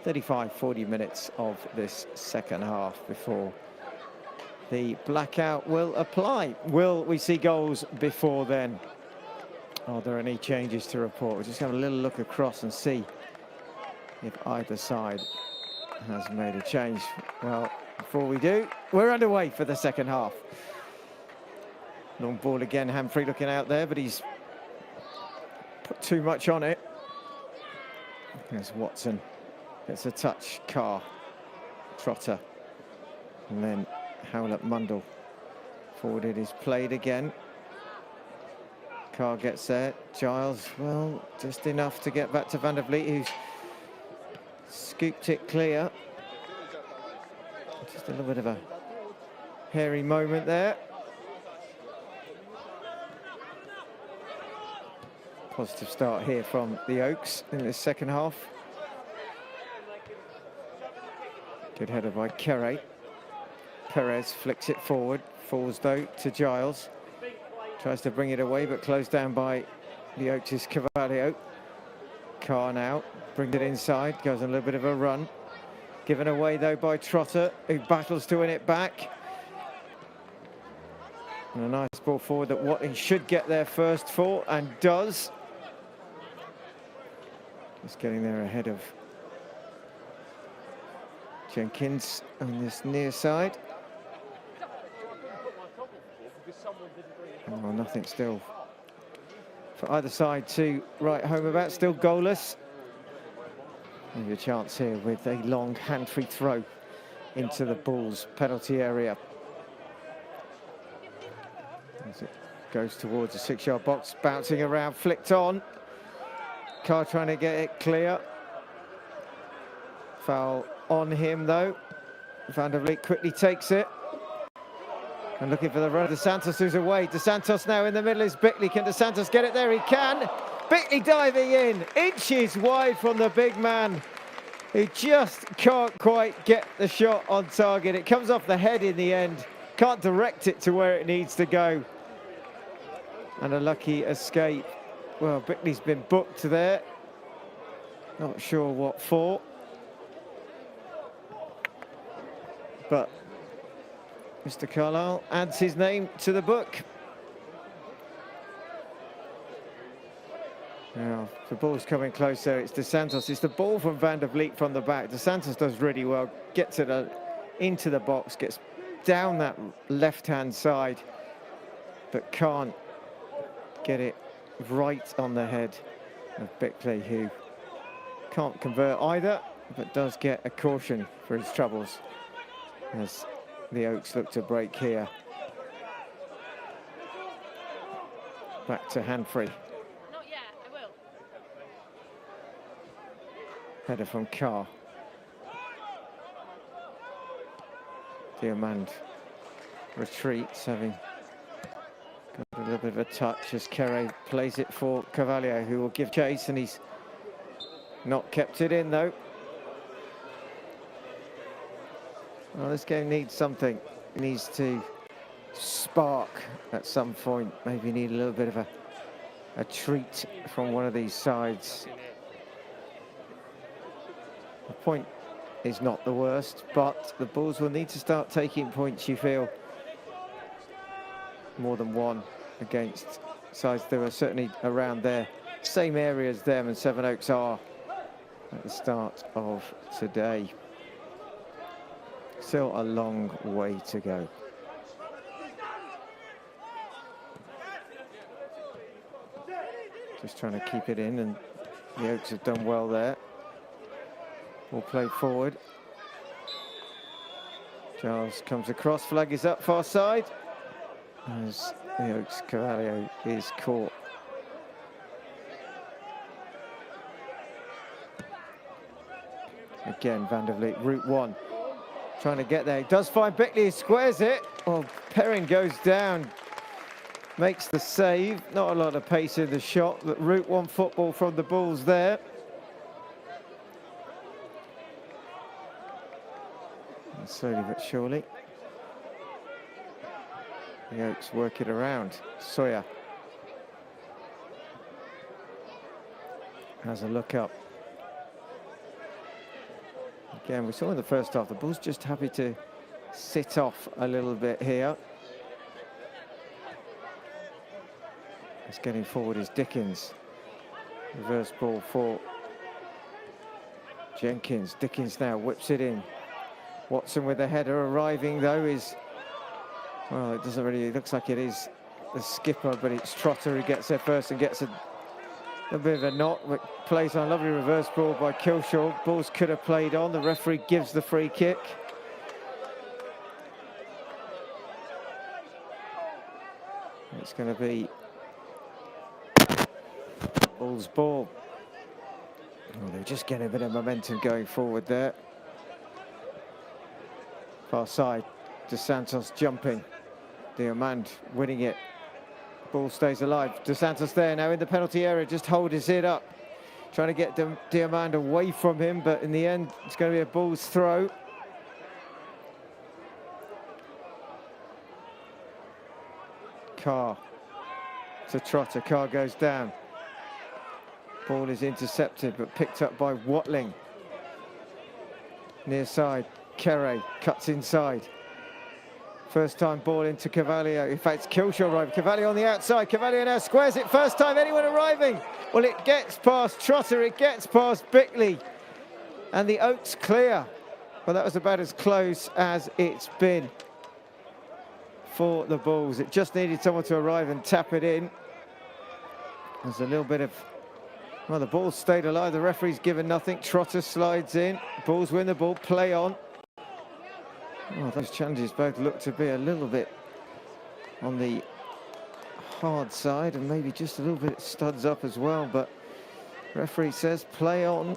35-40 minutes of this second half before the blackout will apply. Will we see goals before then? Are there any changes to report? We'll just have a little look across and see if either side has made a change. Well, before we do, we're underway for the second half. Long ball again, Humphrey looking out there, but he's put too much on it. There's Watson, gets a touch, Carr, Trotter, and then Howlett Mundell. Forwarded is played again. Carr gets there, Giles, well, just enough to get back to Van der Vliet, who's scooped it clear. Just a little bit of a hairy moment there. Positive start here from the Oaks in the second half. Good header by Kere. Perez flicks it forward, falls though to Giles. Tries to bring it away, but closed down by the Oaks' Carvalho. Carr now brings it inside, goes on a little bit of a run. Given away though by Trotter, who battles to win it back. And a nice ball forward that Watling should get there first for, and does. Just getting there ahead of Jenkins on this near side. Oh, nothing still for either side to write home about. Still goalless. Maybe a chance here with a long hand-free throw into the Bulls penalty area. As it goes towards the 6-yard box, bouncing around, flicked on. Carr trying to get it clear. Foul on him though. Van der Vliet quickly takes it. And looking for the run. De Santos who's away. De Santos now in the middle is Bickley. Can De Santos get it there? He can. Bickley diving in, inches wide from the big man, who just can't quite get the shot on target. It comes off the head in the end. Can't direct it to where it needs to go. And a lucky escape. Well, Bickley's been booked there. Not sure what for. But Mr. Carlisle adds his name to the book. Now, the ball's coming closer. It's De Santos. It's the ball from Van der Vliet from the back. De Santos does really well. Gets it into the box. Gets down that left-hand side. But can't get it right on the head of Bickley, who can't convert either, but does get a caution for his troubles as the Oaks look to break here. Back to Humphrey. Not yet, I will. Header from Carr. Diamand retreats, having got a little bit of a touch as Kere plays it for Carvalho, who will give chase, and he's not kept it in though. Well, this game needs something. It needs to spark at some point. Maybe need a little bit of a treat from one of these sides. The point is not the worst, but the Bulls will need to start taking points, you feel. More than one against sides that are certainly around there. Same area as them, and Sevenoaks are at the start of today. Still a long way to go. Just trying to keep it in, and the Oaks have done well there. Ball played forward. Giles comes across, flag is up, far side. As the Oaks Cavalier is caught. Again, Van der Vliet, route one. Trying to get there. He does find Bickley, he squares it. Oh, Perrin goes down. Makes the save. Not a lot of pace in the shot, but route one football from the Bulls there. And slowly but surely, the Oaks work it around. Sawyer has a look up. Again, we saw in the first half, the Bulls just happy to sit off a little bit here. It's getting forward is Dickens. Reverse ball for Jenkins. Dickens now whips it in. Watson with the header arriving though is, well, it doesn't really, it looks like it is the skipper, but it's Trotter who gets there first and gets a bit of a knock, but plays on. Lovely reverse ball by Kilshaw. Balls could have played on. The referee gives the free kick. It's going to be Bulls ball. Oh, they're just getting a bit of momentum going forward there. Far side, Dos Santos jumping. Diamand winning it. Ball stays alive. Dos Santos there now in the penalty area, just holds it up. Trying to get Diamand away from him, but in the end, it's going to be a Bulls throw. Carr to Trotter. Carr goes down. Ball is intercepted, but picked up by Watling. Near side, Kere cuts inside. First time ball into Cavalier. In fact, it's Kilshaw arriving. Cavalier on the outside. Cavalier now squares it. First time anyone arriving. Well, it gets past Trotter. It gets past Bickley. And the Oaks clear. Well, that was about as close as it's been for the Bulls. It just needed someone to arrive and tap it in. There's a little bit of, well, the ball stayed alive. The referee's given nothing. Trotter slides in. Bulls win the ball. Play on. Oh, those challenges both look to be a little bit on the hard side and maybe just a little bit studs up as well, but referee says play on.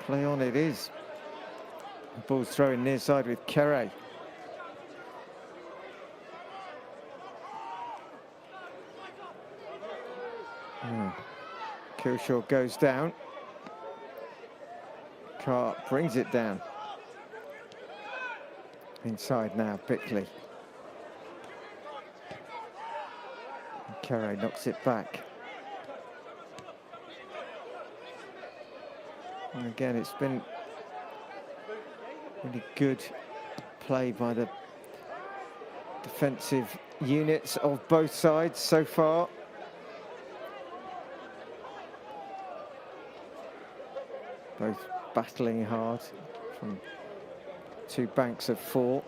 Play on it is. The Bulls throwing near side with Kere. Kilshaw goes down. Carr brings it down. Inside now, Bickley. Kere knocks it back. And again, it's been really good play by the defensive units of both sides so far. Both battling hard from two banks of four.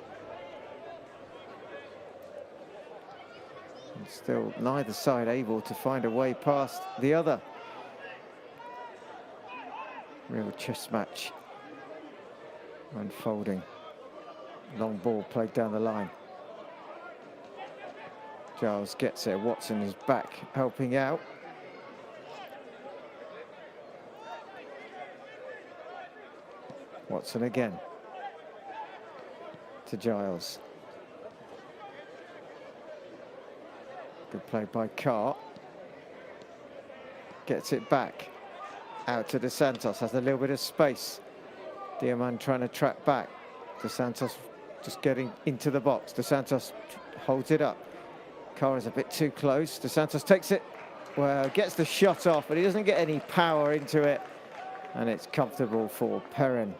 And still neither side able to find a way past the other. Real chess match unfolding. Long ball played down the line. Giles gets there. Watson is back helping out. Watson again to Giles. Good play by Carr. Gets it back. Out to Dos Santos. Has a little bit of space. Diamand trying to track back. Dos Santos just getting into the box. Dos Santos holds it up. Carr is a bit too close. Dos Santos takes it. Well, gets the shot off, but he doesn't get any power into it. And it's comfortable for Perrin.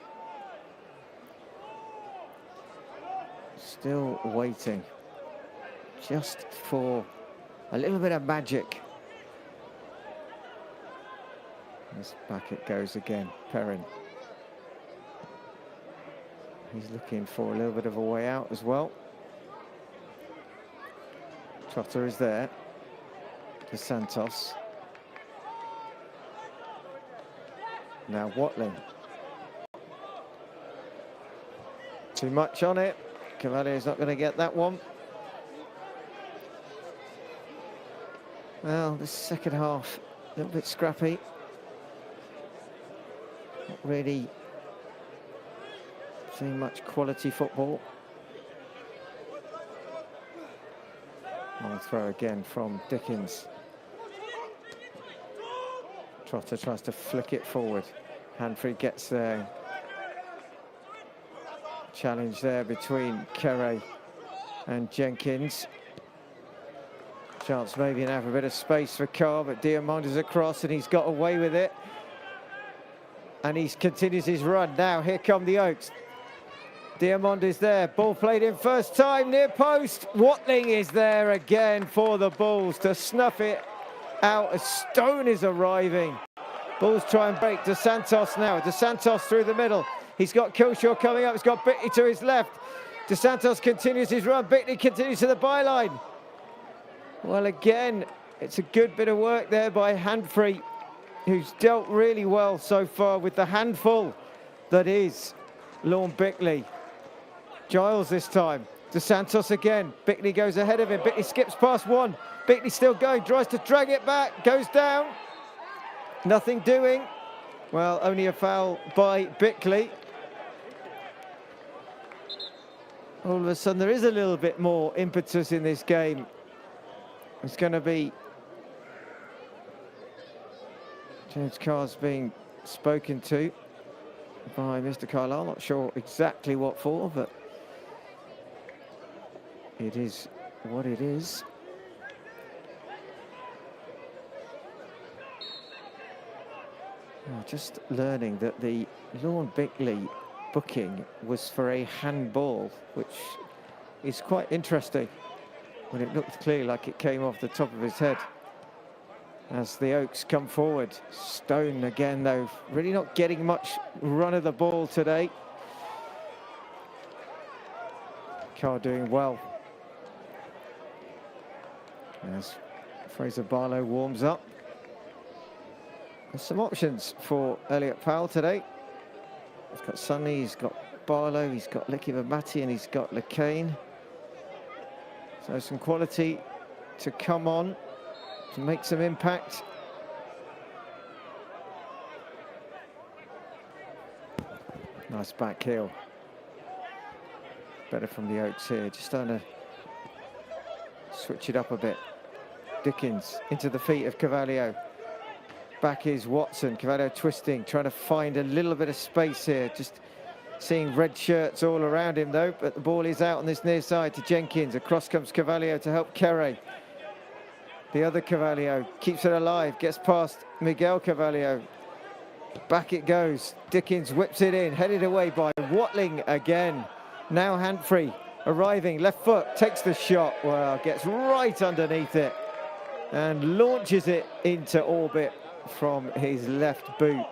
Still waiting just for a little bit of magic. As back it goes again, Perrin. He's looking for a little bit of a way out as well. Trotter is there. To Santos. Now Watling. Too much on it. Cavalio's not going to get that one. Well, the second half, a little bit scrappy. Not really seeing much quality football. Long throw again from Dickens. Trotter tries to flick it forward. Hanfrey gets there. Challenge there between Kerry and Jenkins. Chance maybe to have a bit of space for Carr, but Diamond is across and he's got away with it. And he continues his run. Now here come the Oaks. Diamond is there. Ball played in first time near post. Watling is there again for the Bulls to snuff it out. A Stone is arriving. Bulls try and break. De Santos now. De Santos through the middle. He's got Kilshaw coming up. He's got Bitney to his left. De Santos continues his run. Bitney continues to the byline. Well, again, it's a good bit of work there by Hanfrey, who's dealt really well so far with the handful that is Lorne Bickley. Giles this time. De Santos again. Bickley goes ahead of him. Bickley skips past one. Bickley still going. Tries to drag it back. Goes down. Nothing doing. Well, only a foul by Bickley. All of a sudden, there is a little bit more impetus in this game. It's going to be James Carr's being spoken to by Mr. Carlisle. Not sure exactly what for, but it is what it is. Just learning that the Lorne Bickley booking was for a handball, which is quite interesting when it looked clearly like it came off the top of his head. As the Oaks come forward, Stone again though, really not getting much run of the ball today. Carr doing well. As Fraser Barlow warms up. There's some options for Elliot Powell today. He's got Sunny, he's got Barlow, he's got Licky Vamati, and he's got LeCain. So some quality to come on, to make some impact. Nice back heel. Better from the Oaks here, just trying to switch it up a bit. Dickens into the feet of Cavalio. Back is Watson. Cavalio twisting, trying to find a little bit of space here. Just seeing red shirts all around him though, but the ball is out on this near side to Jenkins. Across comes Cavalio to help Kerry. The other Cavalio keeps it alive, gets past Miguel Cavalio. Back it goes. Dickens whips it in, headed away by Watling again. Now Hanfrey arriving, left foot, takes the shot. Well, gets right underneath it and launches it into orbit from his left boot.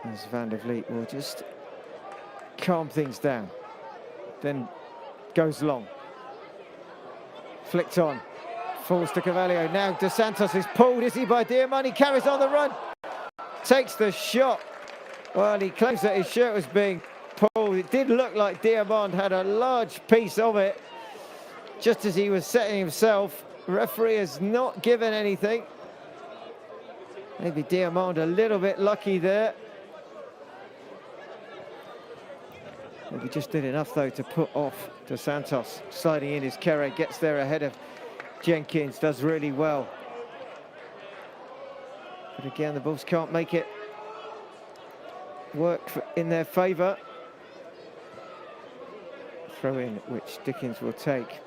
As Van der Vliet will just calm things down. Then goes long. Flicked on. Falls to Cavalio. Now De Santos is pulled, is he, by Diamond? He carries on the run. Takes the shot. Well, he claims that his shirt was being pulled. It did look like Diamond had a large piece of it just as he was setting himself. Referee has not given anything. Maybe Diamond a little bit lucky there. Maybe just did enough though to put off De Santos. Sliding in is Kerry, gets there ahead of Jenkins, does really well. But again, the Bulls can't make it work in their favour. Throw in, which Dickens will take.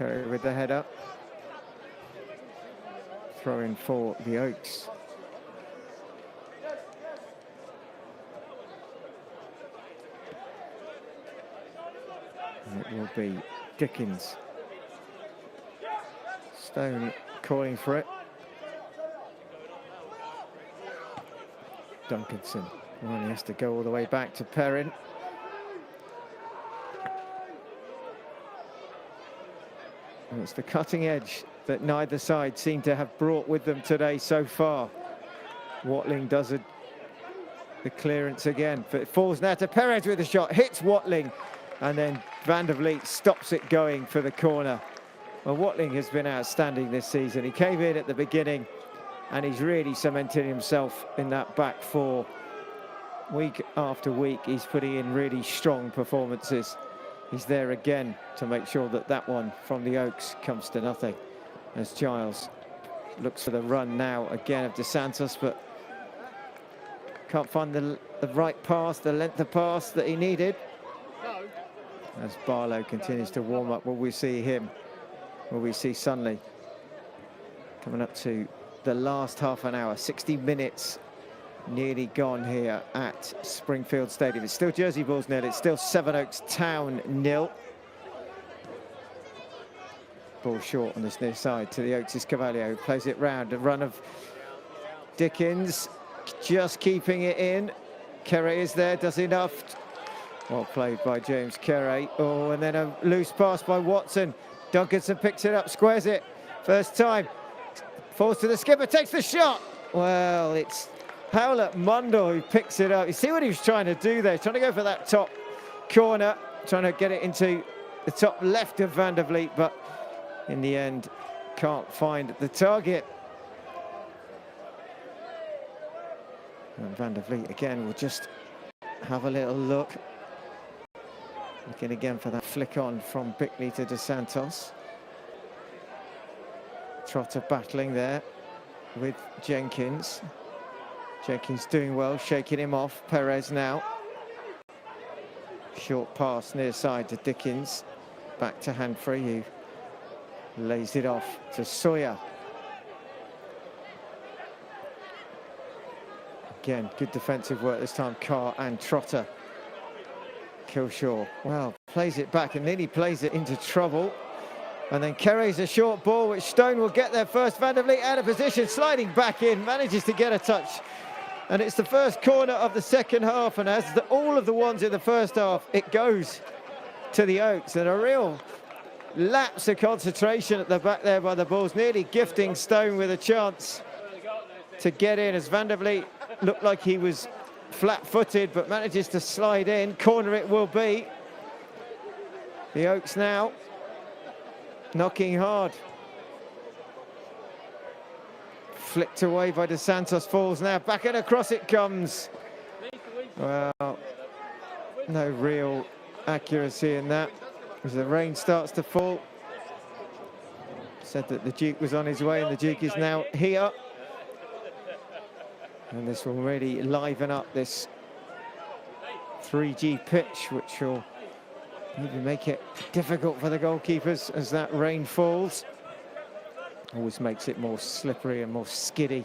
Kerry with the header. Throw in for the Oaks. And it will be Dickens. Stone calling for it. Duncanson. Well, he has to go all the way back to Perrin. And it's the cutting edge that neither side seem to have brought with them today so far. Watling does the clearance again, but it falls now to Perez with a shot, hits Watling, and then Van der Vliet stops it going for the corner. Well, Watling has been outstanding this season. He came in at the beginning and he's really cemented himself in that back four. Week after week, he's putting in really strong performances. He's there again to make sure that that one from the Oaks comes to nothing. As Giles looks for the run now again of Dos Santos, but can't find the right pass, the length of pass that he needed. As Barlow continues to warm up, will we see him? Will we see Sunley? Coming up to the last half an hour, 60 minutes nearly gone here at Springfield Stadium. It's still Jersey Bulls nil, it's still Sevenoaks Town nil. Ball short on this near side to the Oaks' Cavalier, who plays it round. A run of Dickens, just keeping it in. Kere is there, does enough. Well played by James Kere. Oh, and then a loose pass by Watson. Duncanson picks it up, squares it. First time. Falls to the skipper, takes the shot. Well, it's Howlett Mundell who picks it up. You see what he was trying to do there? Trying to go for that top corner, trying to get it into the top left of Van der Vliet, but in the end, can't find the target. And Van der Vliet again will just have a little look. Looking again for that flick on from Bickley to Dos Santos. Trotter battling there with Jenkins. Jenkins doing well, shaking him off. Perez now. Short pass near side to Dickens. Back to Hanfrey, who lays it off to Sawyer. Again, good defensive work this time, Carr and Trotter. Kilshaw, well, plays it back and nearly plays it into trouble. And then Kere's a short ball, which Stone will get there first. Van der Vliet out of position, sliding back in, manages to get a touch. And it's the first corner of the second half, and as all of the ones in the first half, it goes to the Oaks. And a real lapse of concentration at the back there by the Bulls, nearly gifting Stone with a chance to get in, as Van der Vliet looked like he was flat-footed, but manages to slide in. Corner it will be. The Oaks now knocking hard. Flicked away by Dos Santos, falls now, back and across it comes. Well, no real accuracy in that, as the rain starts to fall. Said that the Duke was on his way, and the Duke is now here. And this will really liven up this 3G pitch, which will maybe make it difficult for the goalkeepers as that rain falls. Always makes it more slippery and more skiddy.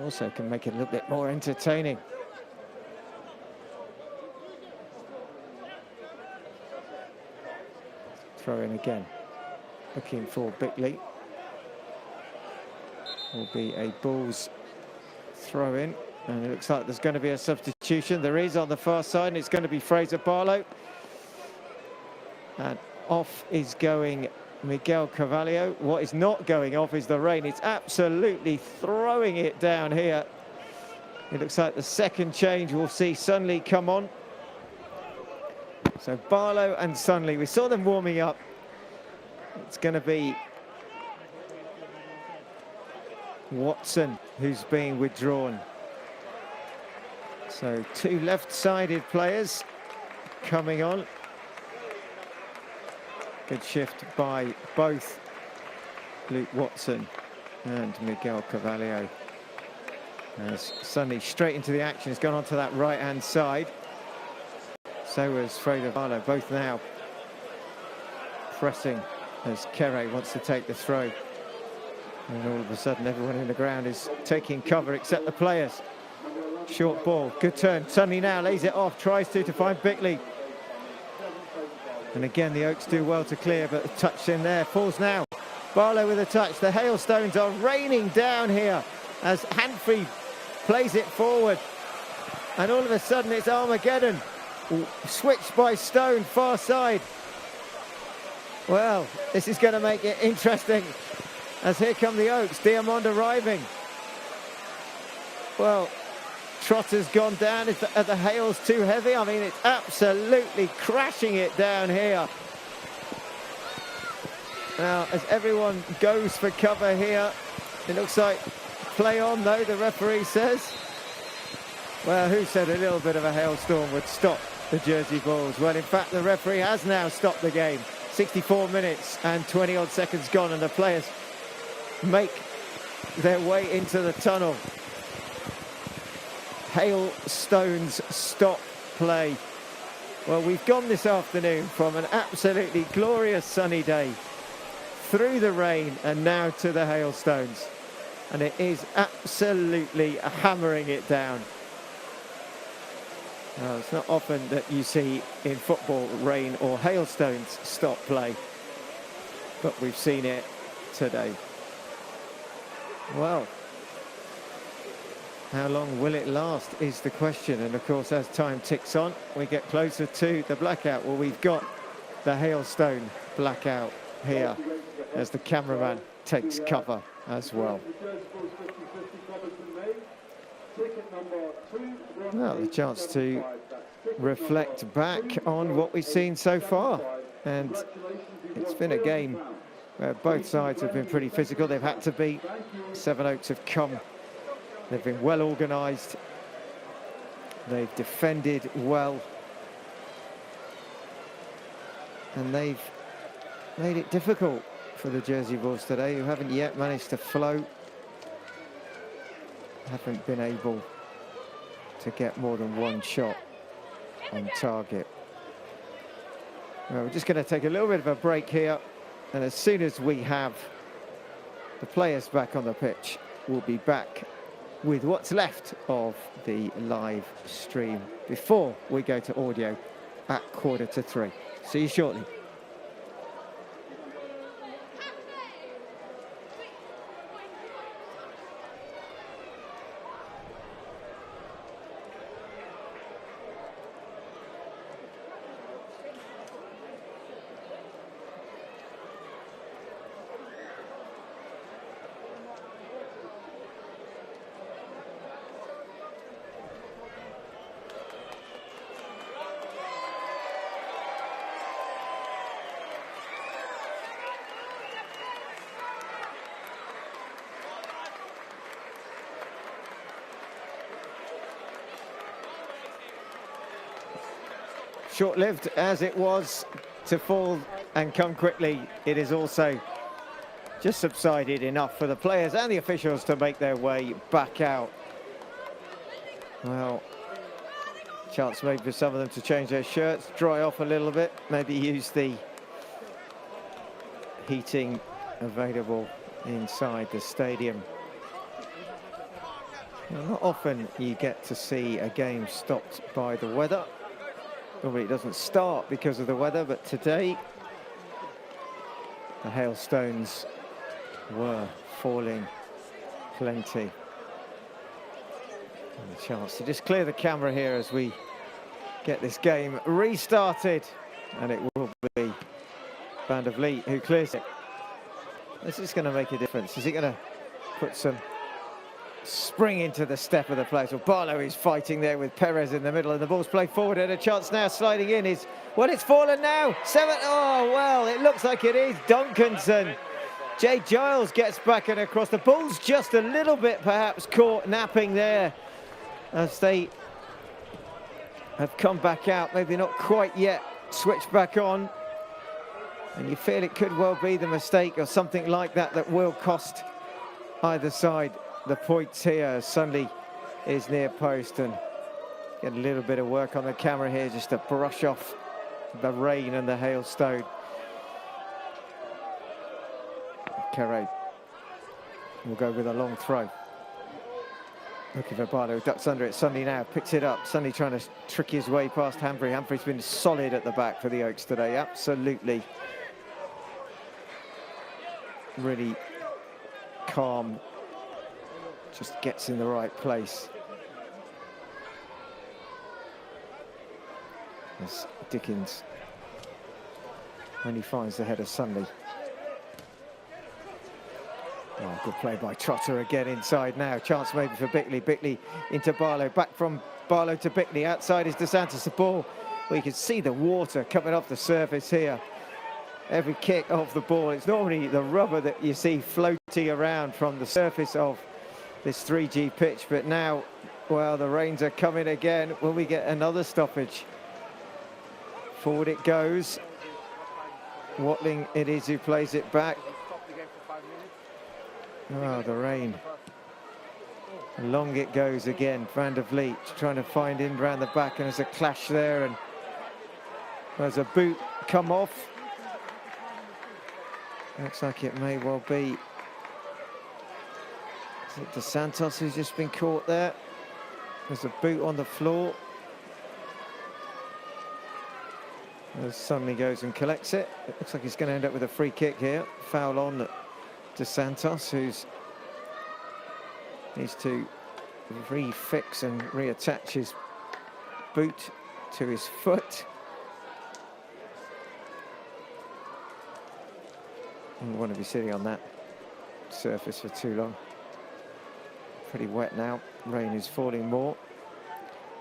Also can make it a little bit more entertaining. Throw in again. Looking for Bickley. Will be a Bulls throw in, and it looks like there's going to be a substitution. There is on the far side, and it's going to be Fraser Barlow. And off is going Miguel Carvalho. What is not going off is the rain. It's absolutely throwing it down here. It looks like the second change will see Sunley come on. So Barlow and Sunley, we saw them warming up. It's going to be Watson who's being withdrawn. So two left-sided players coming on. Good shift by both Luke Watson and Miguel Carvalho. As Sunley straight into the action, has gone onto that right-hand side. So was Fraser Barlow, both now pressing as Kere wants to take the throw. And all of a sudden, everyone in the ground is taking cover except the players. Short ball, good turn. Sunley now lays it off, tries to find Bickley. And again, the Oaks do well to clear, but the touch in there, falls now. Barlow with a touch. The hailstones are raining down here as Hanfrey plays it forward. And all of a sudden, it's Armageddon. Switched by Stone, far side. Well, this is going to make it interesting as here come the Oaks. Diamond arriving. Well, Trotter's gone down. Are the hails too heavy? I mean, it's absolutely crashing it down here. Now, as everyone goes for cover here, it looks like play on, though, the referee says. Well, who said a little bit of a hailstorm would stop the Jersey Bulls? Well, in fact, the referee has now stopped the game. 64 minutes and 20-odd seconds gone, and the players make their way into the tunnel. Hailstones stop play. Well, we've gone this afternoon from an absolutely glorious sunny day through the rain and now to the hailstones, and it is absolutely hammering it down. Well, it's not often that you see in football rain or hailstones stop play, but we've seen it today. Well, how long will it last is the question, and of course as time ticks on we get closer to the blackout. Well, we've got the hailstone blackout here as the cameraman takes cover as well. Well, the chance to reflect back on what we've seen so far, and it's been a game where both sides have been pretty physical. They've had to be. Sevenoaks have come. They've been well organised. They've defended well. And they've made it difficult for the Jersey Bulls today, who haven't yet managed to float. Haven't been able to get more than one shot on target. Well, we're just going to take a little bit of a break here, and as soon as we have the players back on the pitch, we'll be back with what's left of the live stream before we go to audio at 2:45. See you shortly. Short-lived as it was to fall and come quickly, it is also just subsided enough for the players and the officials to make their way back out. Well, chance maybe for some of them to change their shirts, dry off a little bit, maybe use the heating available inside the stadium. Well, not often you get to see a game stopped by the weather. Normally it doesn't start because of the weather, but today the hailstones were falling plenty. And a chance to just clear the camera here as we get this game restarted, and it will be Van der Vliet who clears it. This is going to make a difference. Is he going to put some spring into the step of the players? Well, Barlow is fighting there with Perez in the middle, and the ball's played forward, and a chance now sliding in is, well, it's fallen now. Oh, well, it looks like it is Duncanson. Jay Giles gets back and across. The Bulls just a little bit perhaps caught napping there as they have come back out. Maybe not quite yet switched back on. And you feel it could well be the mistake or something like that that will cost either side the points here. Sunley is near post, and get a little bit of work on the camera here just to brush off the rain and the hailstone. Carey will go with a long throw. Looking for Barlow, ducks under it. Sunley now picks it up. Sunley trying to trick his way past Humphrey. Humphrey's been solid at the back for the Oaks today, absolutely. Really calm, just gets in the right place. As Dickens when he finds the header Sunley. Oh, good play by Trotter again inside now. Chance maybe for Bickley. Bickley into Barlow. Back from Barlow to Bickley. Outside is DeSantis. The ball. Well, you can see the water coming off the surface here. Every kick of the ball. It's normally the rubber that you see floating around from the surface of this 3G pitch. But now, well, the rains are coming again. Will we get another stoppage? Forward it goes. Watling it is who plays it back. Oh, the rain. Long it goes again. Van der Vliet trying to find in round the back, and there's a clash there, and there's a boot come off. Looks like it may well be. Is it DeSantos who's just been caught there? There's a boot on the floor. As Sunley goes and collects it. It looks like he's going to end up with a free kick here. Foul on DeSantos, who's needs to refix and reattach his boot to his foot. Wouldn't want to be sitting on that surface for too long. Pretty wet now. Rain is falling more.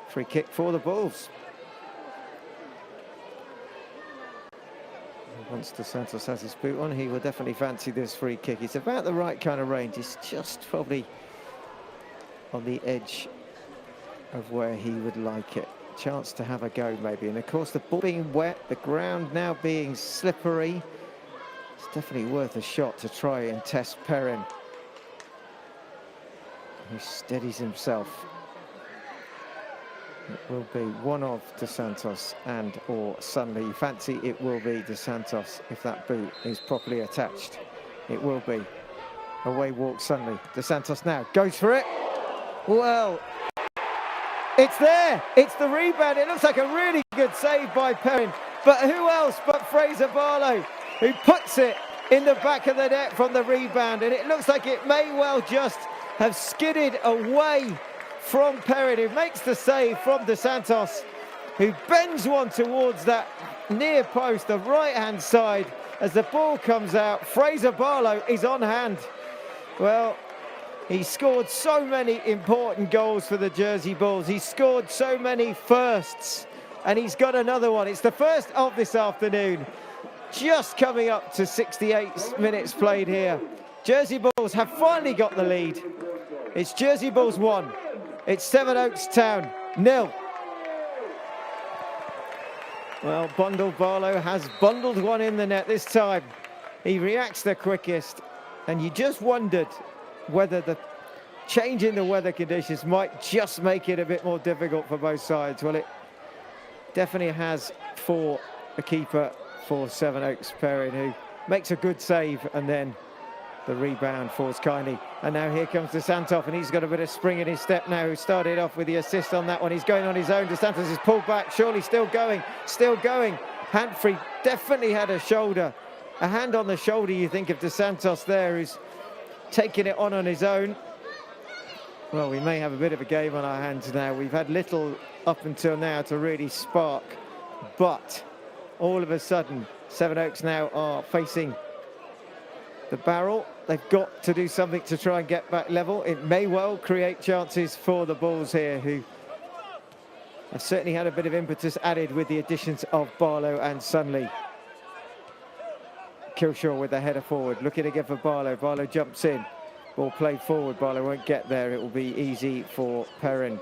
Free kick for the Bulls. Once DeSantos has his boot on, he will definitely fancy this free kick. It's about the right kind of range. It's just probably on the edge of where he would like it. Chance to have a go maybe. And of course the ball being wet, the ground now being slippery, it's definitely worth a shot to try and test Perrin, who steadies himself. It will be one of DeSantos and or Sunley. Fancy it will be DeSantos if that boot is properly attached. It will be. Away walks Sunley. DeSantos now goes for it. Well, it's there. It's the rebound. It looks like a really good save by Perrin. But who else but Fraser Barlow, who puts it in the back of the net from the rebound. And it looks like it may well just have skidded away from Perrin, who makes the save from DeSantos, who bends one towards that near post, the right-hand side. As the ball comes out, Fraser Barlow is on hand. Well, he scored so many important goals for the Jersey Bulls. He scored so many firsts, and he's got another one. It's the first of this afternoon, just coming up to 68 minutes played here. Jersey Bulls have finally got the lead. It's Jersey Bulls 1. It's Sevenoaks Town 0. Well, Barlow has bundled one in the net this time. He reacts the quickest, and you just wondered whether the change in the weather conditions might just make it a bit more difficult for both sides. Well, it definitely has for the keeper for Sevenoaks, Perrin, who makes a good save, and then the rebound falls kindly. And now here comes DeSantos, and he's got a bit of spring in his step now, who started off with the assist on that one. He's going on his own. DeSantos is pulled back, surely still going. Humphrey definitely had a hand on the shoulder, you think, of DeSantos there, who's taking it on his own. Well, we may have a bit of a game on our hands now. We've had little up until now to really spark, but all of a sudden, Sevenoaks now are facing the barrel. They've got to do something to try and get back level. It may well create chances for the Bulls here, who have certainly had a bit of impetus added with the additions of Barlow and Sunley. Kilshaw with the header forward, looking again for Barlow. Barlow jumps in, ball played forward. Barlow won't get there. It will be easy for Perrin.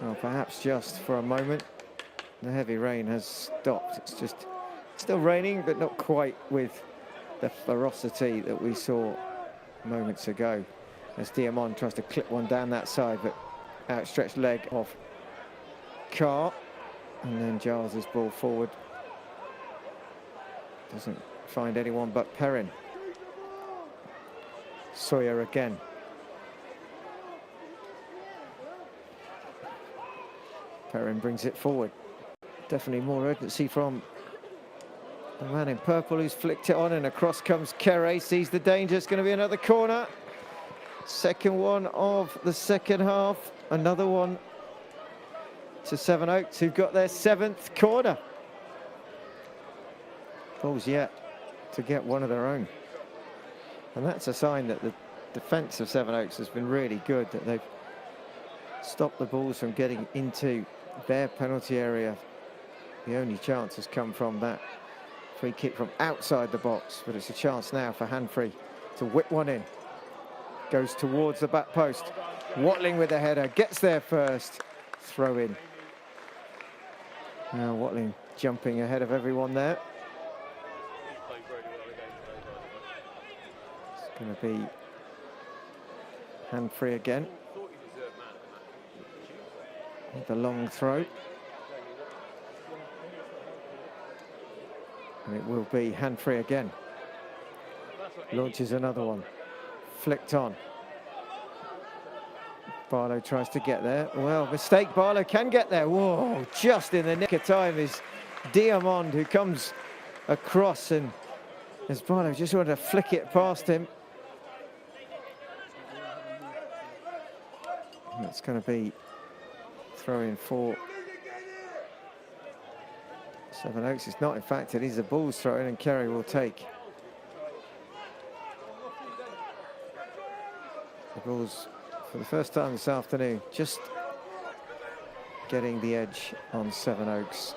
Well, perhaps just for a moment. The heavy rain has stopped. It's just still raining, but not quite with the ferocity that we saw moments ago, as Diamond tries to clip one down that side, but outstretched leg of Carr, and then Giles' ball forward. Doesn't find anyone but Perrin. Sawyer again. Perrin brings it forward. Definitely more urgency from the man in purple, who's flicked it on, and across comes Kere, sees the danger. It's going to be another corner. Second one of the second half. Another one to Sevenoaks, who've got their 7th corner. balls yet to get one of their own. And that's a sign that the defence of Sevenoaks has been really good, that they've stopped the balls from getting into their penalty area. The only chance has come from that free kick from outside the box, but it's a chance now for Hanfrey to whip one in. Goes towards the back post. Watling with the header, gets there first. Throw in. Now Watling jumping ahead of everyone there. It's going to be Hanfrey again. With the long throw. And it will be Hanfrey again. Launches another one. Flicked on. Barlow tries to get there. Well, mistake. Barlow can get there. Whoa, just in the nick of time is Diamond, who comes across, and as Barlow just wanted to flick it past him. And it's going to be throw-in for Sevenoaks. It's not, in fact, it is a ball's throw-in, and Kerry will take. The Bulls, for the first time this afternoon, just getting the edge on Sevenoaks.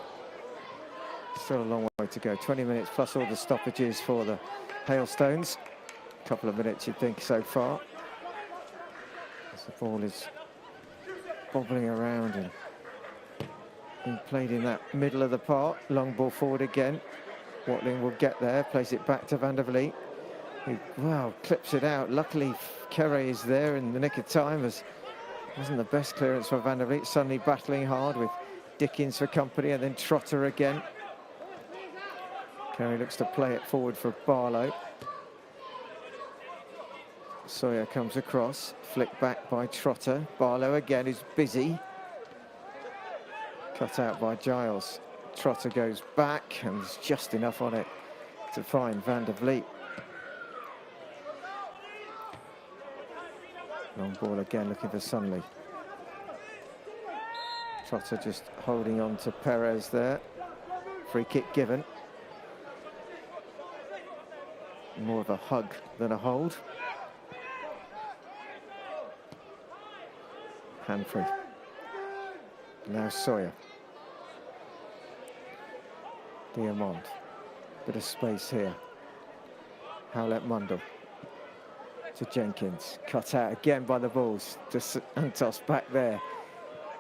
Still a long way to go. 20 minutes plus all the stoppages for the Hailstones. A couple of minutes, you'd think, so far. As the ball is bobbling around and being played in that middle of the park. Long ball forward again. Watling will get there, plays it back to Van der Vliet, who, wow, clips it out. Luckily, Kerry is there in the nick of time, as wasn't the best clearance for Van der Vliet. Suddenly battling hard with Dickens for company, and then Trotter again. Kerry looks to play it forward for Barlow. Sawyer comes across, flicked back by Trotter. Barlow again is busy. Cut out by Giles. Trotter goes back, and there's just enough on it to find Van der Vliet. Long ball again, looking for Sunley. Trotter just holding on to Perez there. Free kick given. More of a hug than a hold. Hanfrey. Now Sawyer. Diamond. Bit of space here. Howlett Mundell. To Jenkins. Cut out again by the Bulls. To Santos back there.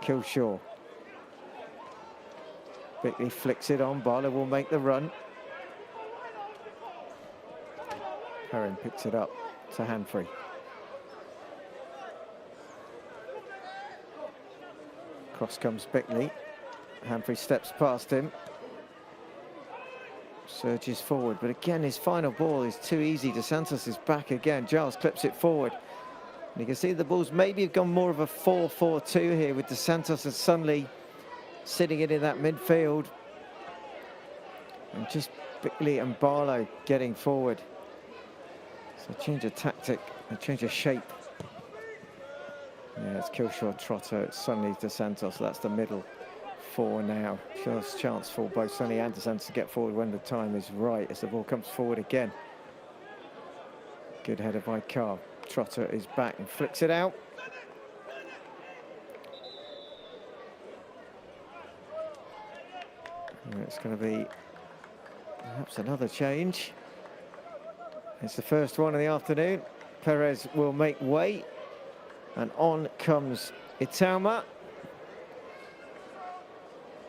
Kilshaw. Bickley flicks it on. Barlow will make the run. Perrin picks it up to Hanfrey. Cross comes Bickley. Hanfrey steps past him. Surges forward, but again his final ball is too easy. De Santos is back again. Giles clips it forward. And you can see the Bulls maybe have gone more of a 4-4-2 here, with De Santos and Sunley sitting it in that midfield. And just Bickley and Barlow getting forward. So a change of tactic, a change of shape. Yeah, it's Kilshaw, Trotter, it's Sunley, De Santos. That's the middle four now. First chance for both Sunley and De Santos to get forward when the time is right, as the ball comes forward again. Good header by Carr. Trotter is back and flicks it out. And it's going to be perhaps another change. It's the first one of the afternoon. Perez will make way, and on comes Itauma.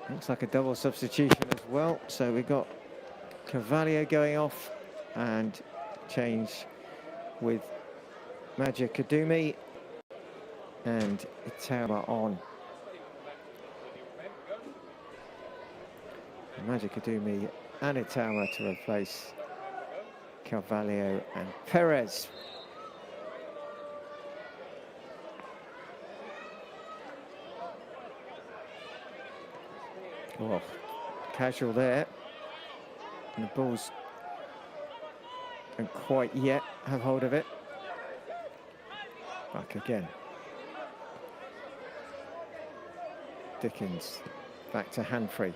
Looks like a double substitution as well. So we've got Cavalier going off, and change with Magic Kadumi and Itauma on. Magic Kadumi and Itauma to replace Carvalho and Perez. Oh, casual there. And the Bulls don't quite yet have hold of it. Back again. Dickens back to Hanfrey.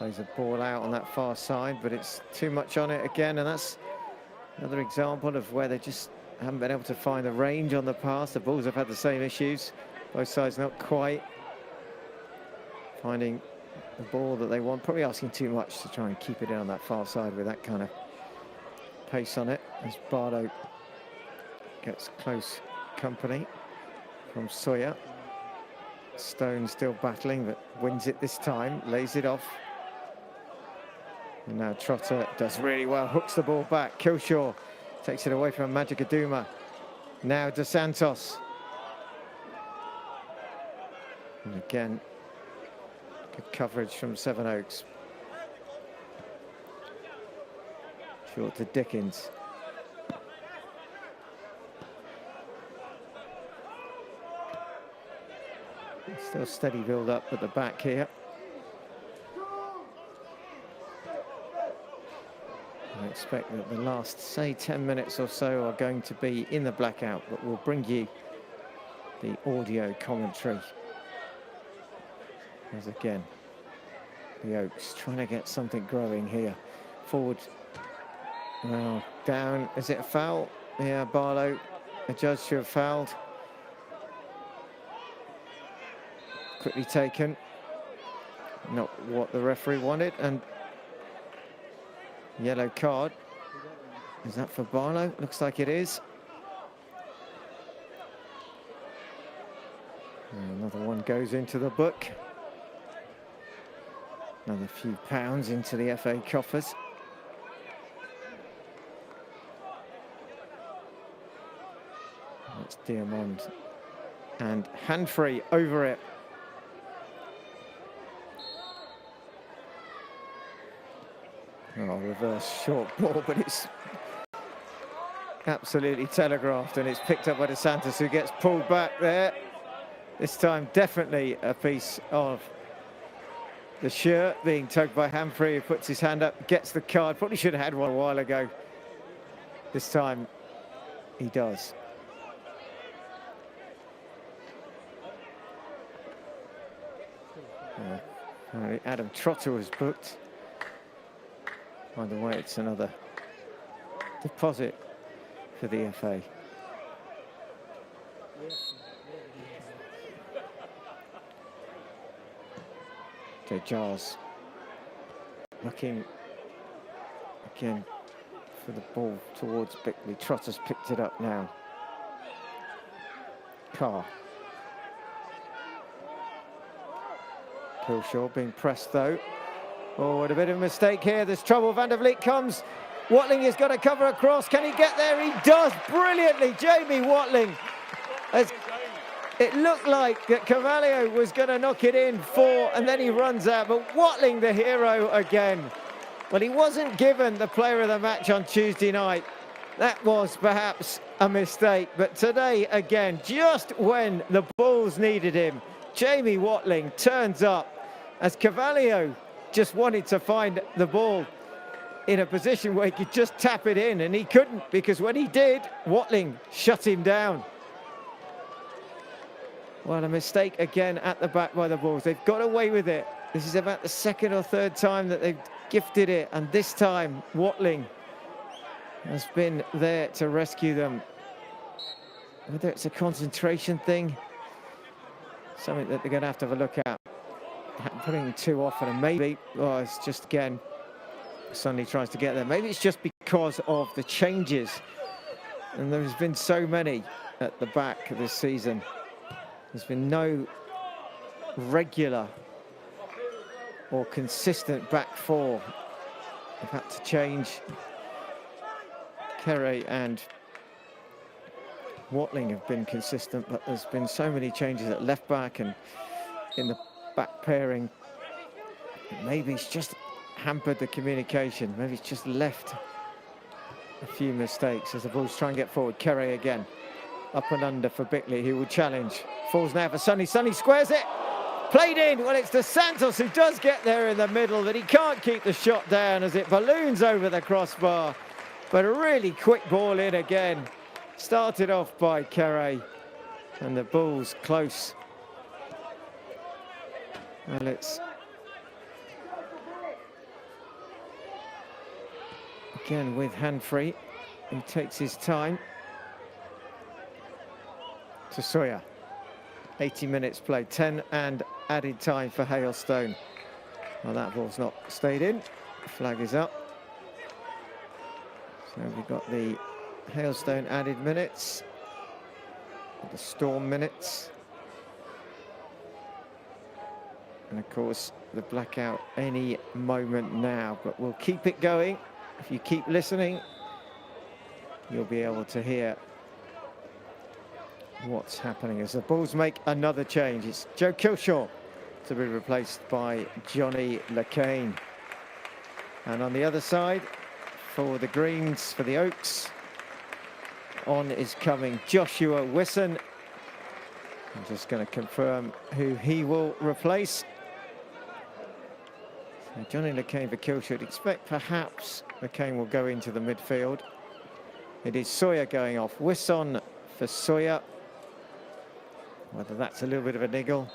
Plays a ball out on that far side, but it's too much on it again, and that's another example of where they just haven't been able to find the range on the pass. The Bulls have had the same issues. Both sides not quite finding the ball that they want. Probably asking too much to try and keep it in on that far side with that kind of pace on it, as Barlow gets close company from Sawyer. Stone still battling, but wins it this time, lays it off. And now Trotter does really well, hooks the ball back. Kilshaw takes it away from Madjikaduma. Now Dos Santos. And again, good coverage from Sevenoaks. Short to Dickens. Still steady build up at the back here. I expect that the last, say, 10 minutes or so are going to be in the blackout, but we'll bring you the audio commentary. As again, the Oaks trying to get something growing here. Forward, well, down, is it a foul? Yeah, Barlow, adjudged to have fouled. Quickly taken, not what the referee wanted, and yellow card. Is that for Barlow? Looks like it is. And another one goes into the book. Another few pounds into the FA coffers. That's Diamond and Hanfrey over it. Oh, reverse short ball, but it's absolutely telegraphed, and it's picked up by Dos Santos, who gets pulled back there. This time definitely a piece of the shirt being tugged by Hanfrey, who puts his hand up, gets the card. Probably should have had one a while ago. This time he does. Apparently Adam Trotter was booked. By the way, it's another deposit for the FA. Okay, Giles looking again for the ball towards Bickley. Trotter's picked it up now. Carr. Kilshaw being pressed though. Oh, what a bit of a mistake here. There's trouble. Van der Vliet comes. Watling has got to cover across. Can he get there? He does brilliantly. Jamie Watling. It looked like that Carvalho was going to knock it in for, and then he runs out. But Watling, the hero again. Well, he wasn't given the player of the match on Tuesday night. That was perhaps a mistake. But today, again, just when the Bulls needed him, Jamie Watling turns up as Carvalho just wanted to find the ball in a position where he could just tap it in, and he couldn't, because when he did, Watling shut him down. Well, a mistake again at the back by the Bulls. They've got away with it. This is about the second or third time that they've gifted it, and this time Watling has been there to rescue them. Whether it's a concentration thing, something that they're going to have a look at. Putting too often, and maybe, oh, it's just again, suddenly tries to get there. Maybe it's just because of the changes, and there's been so many at the back this season. There's been no regular or consistent back four. They've had to change. Kere and Watling have been consistent, but there's been so many changes at left back and in the back pairing. Maybe it's just hampered the communication. Maybe it's just left a few mistakes as the Bulls try and get forward. Kere again, up and under for Bickley, who will challenge. Falls now for Sonny. Sonny squares it. Played in. Well, it's Dos Santos who does get there in the middle, but he can't keep the shot down as it balloons over the crossbar. But a really quick ball in again. Started off by Kere, and the Bulls close. Well, it's Again with hand-free. He takes his time. To Sawyer. 80 minutes played, 10 and added time for Hailstone. Well, that ball's not stayed in. The flag is up. So we've got the Hailstone added minutes, the Storm minutes, and of course the blackout any moment now. But we'll keep it going. If you keep listening, you'll be able to hear what's happening as the Bulls make another change. It's Joe Kilshaw to be replaced by Johnny LeCain. And on the other side, for the Greens, for the Oaks, on is coming Joshua Wisson. I'm just going to confirm who he will replace. So Johnny LeCain for Kilshaw. Expect perhaps LeCain will go into the midfield. It is Sawyer going off. Wisson for Sawyer. Whether that's a little bit of a niggle.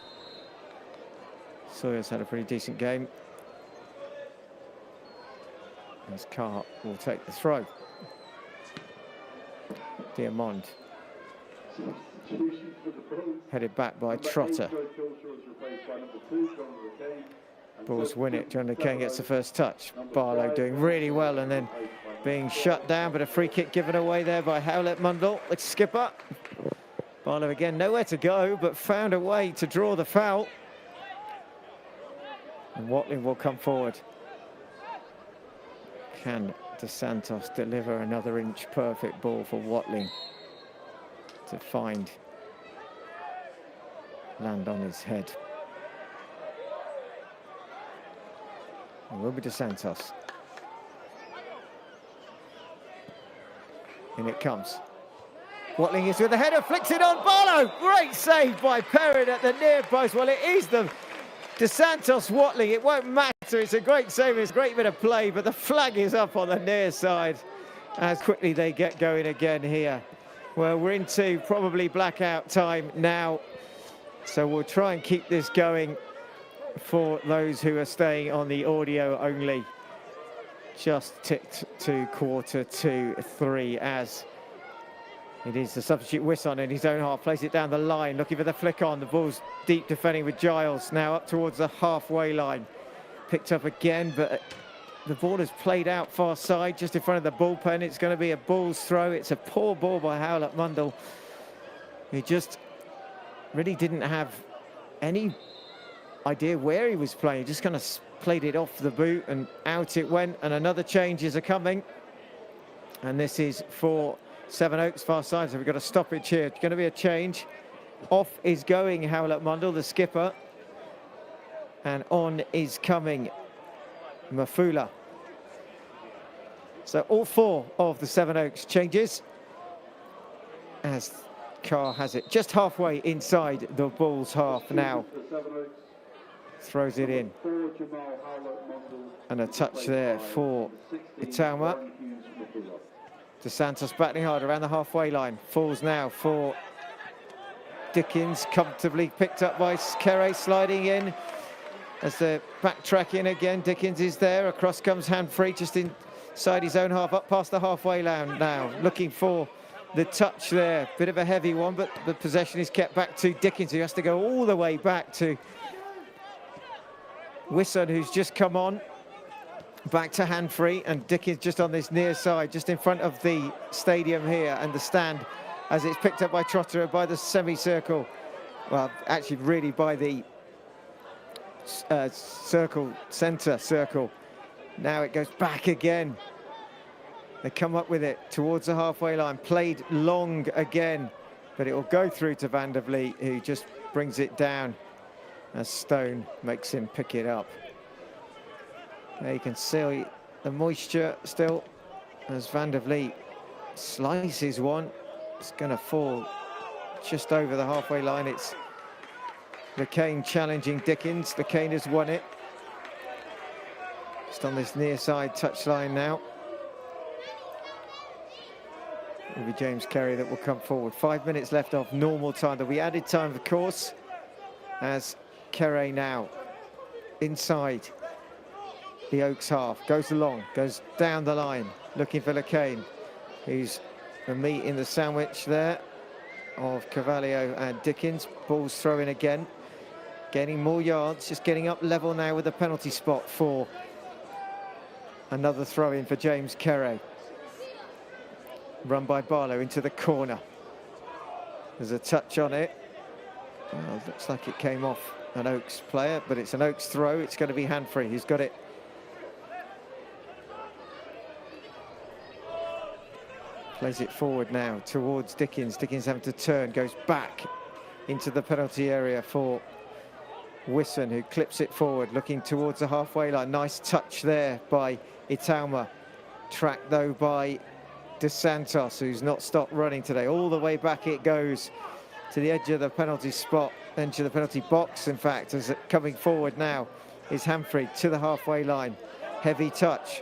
Sawyer's had a pretty decent game. As Carr will take the throw. Diamond. Headed back by Trotter. Bulls win it. John LeCain gets the first touch. Barlow doing really well and then being shut down, but a free kick given away there by Howlett Mundell, the skipper. Barlow again, nowhere to go, but found a way to draw the foul. And Watling will come forward. Can Dos Santos deliver another inch perfect ball for Watling to find land on his head? It will be Dos Santos. In it comes. Watling is with the header, flicks it on Barlow. Great save by Perrin at the near post. Well, it is the Dos Santos Watling. It won't matter. It's a great save. It's a great bit of play, but the flag is up on the near side as quickly they get going again here. Well, we're into probably blackout time now, so we'll try and keep this going for those who are staying on the audio only. Just ticked to 2:45 as it is the substitute Wisson in his own half, plays it down the line, looking for the flick on. The ball's deep defending with Giles, now up towards the halfway line. Picked up again, but the ball is played out far side, just in front of the bullpen. It's going to be a Bulls throw. It's a poor ball by Howlett Mundell. He just really didn't have any idea where he was playing. He just kind of played it off the boot and out it went. And another changes are coming. And this is for Sevenoaks far side, so we've got a stoppage here. It's going to be a change. Off is going Howlett Mundell, the skipper. And on is coming Mafula. So all four of the Sevenoaks changes as Carr has it just halfway inside the Bulls half now. Throws it in. And a touch there for Itauma. Dos Santos battling hard around the halfway line. Falls now for Dickens, comfortably picked up by Kere, sliding in. As they're backtracking again, Dickens is there. Across comes hand-free, just inside his own half, up past the halfway line now. Looking for the touch there. Bit of a heavy one, but the possession is kept back to Dickens, who has to go all the way back to Wisson, who's just come on. Back to hand-free, and Dickens just on this near side, just in front of the stadium here and the stand, as it's picked up by Trotter by the semicircle. Well, actually, really by the centre circle. Now it goes back again. They come up with it towards the halfway line. Played long again, but it will go through to Van der Vliet, who just brings it down as Stone makes him pick it up. There you can see the moisture still as Van der Vliet slices one. It's going to fall just over the halfway line. It's LeCain challenging Dickens. LeCain has won it. Just on this near side touchline now. It'll be James Kere that will come forward. 5 minutes left of normal time. There'll be added time, of course, as Kere now inside the Oaks half. Goes along, goes down the line. looking for Lacane, who's the meat in the sandwich there of Carvalho and Dickens. Ball's throw-in again, gaining more yards, just getting up level now with the penalty spot for another throw-in for James Kerry. Run by Barlow into the corner. There's a touch on it. Well, looks like it came off an Oaks player, but it's an Oaks throw. It's going to be hand-free. He's got it. Plays it forward now towards Dickens. Dickens having to turn, goes back into the penalty area for Wisson, who clips it forward, looking towards the halfway line. Nice touch there by Itauma. Tracked though by De Santos, who's not stopped running today. All the way back it goes to the edge of the penalty spot, then to the penalty box, in fact, as coming forward now is Humphrey to the halfway line. Heavy touch.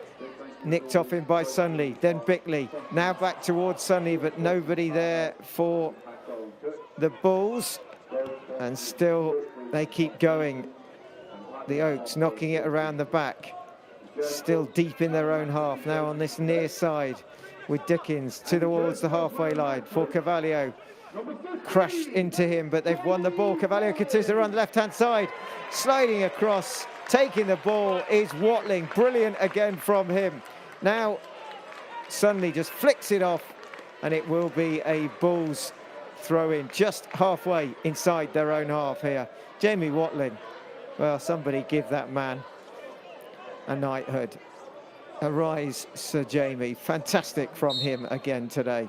Nicked off in by Sunley, then Bickley. Now back towards Sunley, but nobody there for the Bulls. And still they keep going. The Oaks knocking it around the back. Still deep in their own half. Now on this near side with Dickens towards the halfway line for Carvalho. Crashed into him, but they've won the ball. Carvalho continues to run the left-hand side. Sliding across, taking the ball is Watling. Brilliant again from him. Now Sunley just flicks it off, and it will be a Bulls throw-in just halfway inside their own half here. Jamie Watling, well, somebody give that man a knighthood. Arise, Sir Jamie. Fantastic from him again today.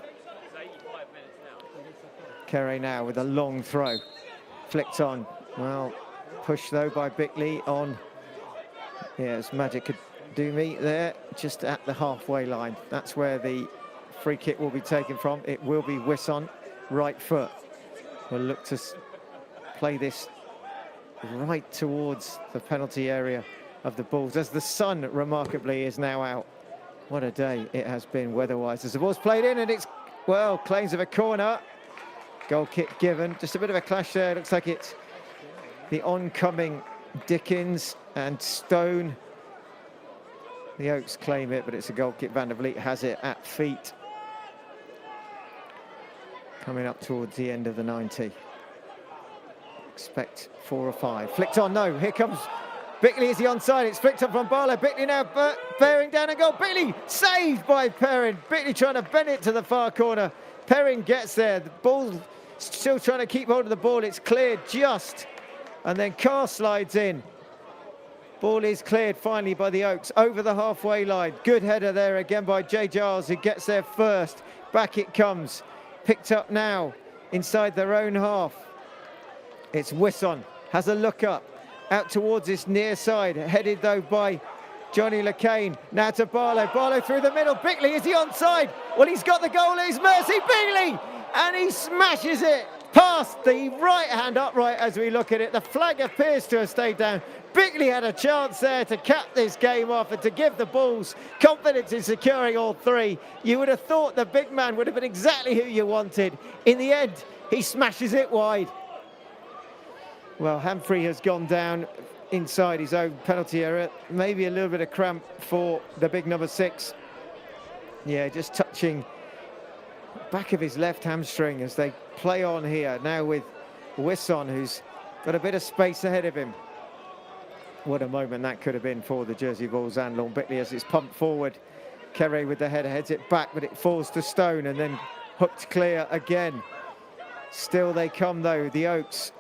Kerry now with a long throw. Flicked on. Well, pushed though by Bickley on. Yes, Magic could do me there, just at the halfway line. That's where the free kick will be taken from. It will be Wisson, right foot. We'll look to play this right towards the penalty area of the Bulls, as the sun remarkably is now out. What a day it has been weather-wise. As the ball's played in, and it's, well, claims of a corner. Goal kick given. Just a bit of a clash there. Looks like it's the oncoming Dickens and Stone. The Oaks claim it, but it's a goal kick. Van der Vliet has it at feet. Coming up towards the end of the 90. Expect 4 or 5. Flicked on, no. Here comes Bickley. Is he onside? It's flicked up from Barlow. Bickley now bearing down a goal. Bickley saved by Perrin. Bickley trying to bend it to the far corner. Perrin gets there. The ball still trying to keep hold of the ball. It's cleared just. And then Carr slides in. Ball is cleared finally by the Oaks over the halfway line. Good header there again by Jay Giles, who gets there first. Back it comes. Picked up now inside their own half. It's Wisson. Has a look up. Out towards this near side. Headed though by Johnny Lacane. Now to Barlow. Barlow through the middle. Bickley, is he onside? Well, he's got the goal. It's Mercy Bickley. And he smashes it past the right-hand upright as we look at it. The flag appears to have stayed down. Bickley had a chance there to cap this game off and to give the Bulls confidence in securing all three. You would have thought the big man would have been exactly who you wanted. In the end, he smashes it wide. Well, Humphrey has gone down inside his own penalty area. Maybe a little bit of cramp for the big number 6. Yeah, just touching back of his left hamstring as they play on here. Now with Wisson, who's got a bit of space ahead of him. What a moment that could have been for the Jersey Bulls and Lorne Bickley as it's pumped forward. Kerry with the header heads it back, but it falls to Stone and then hooked clear again. Still they come though, the Oaks.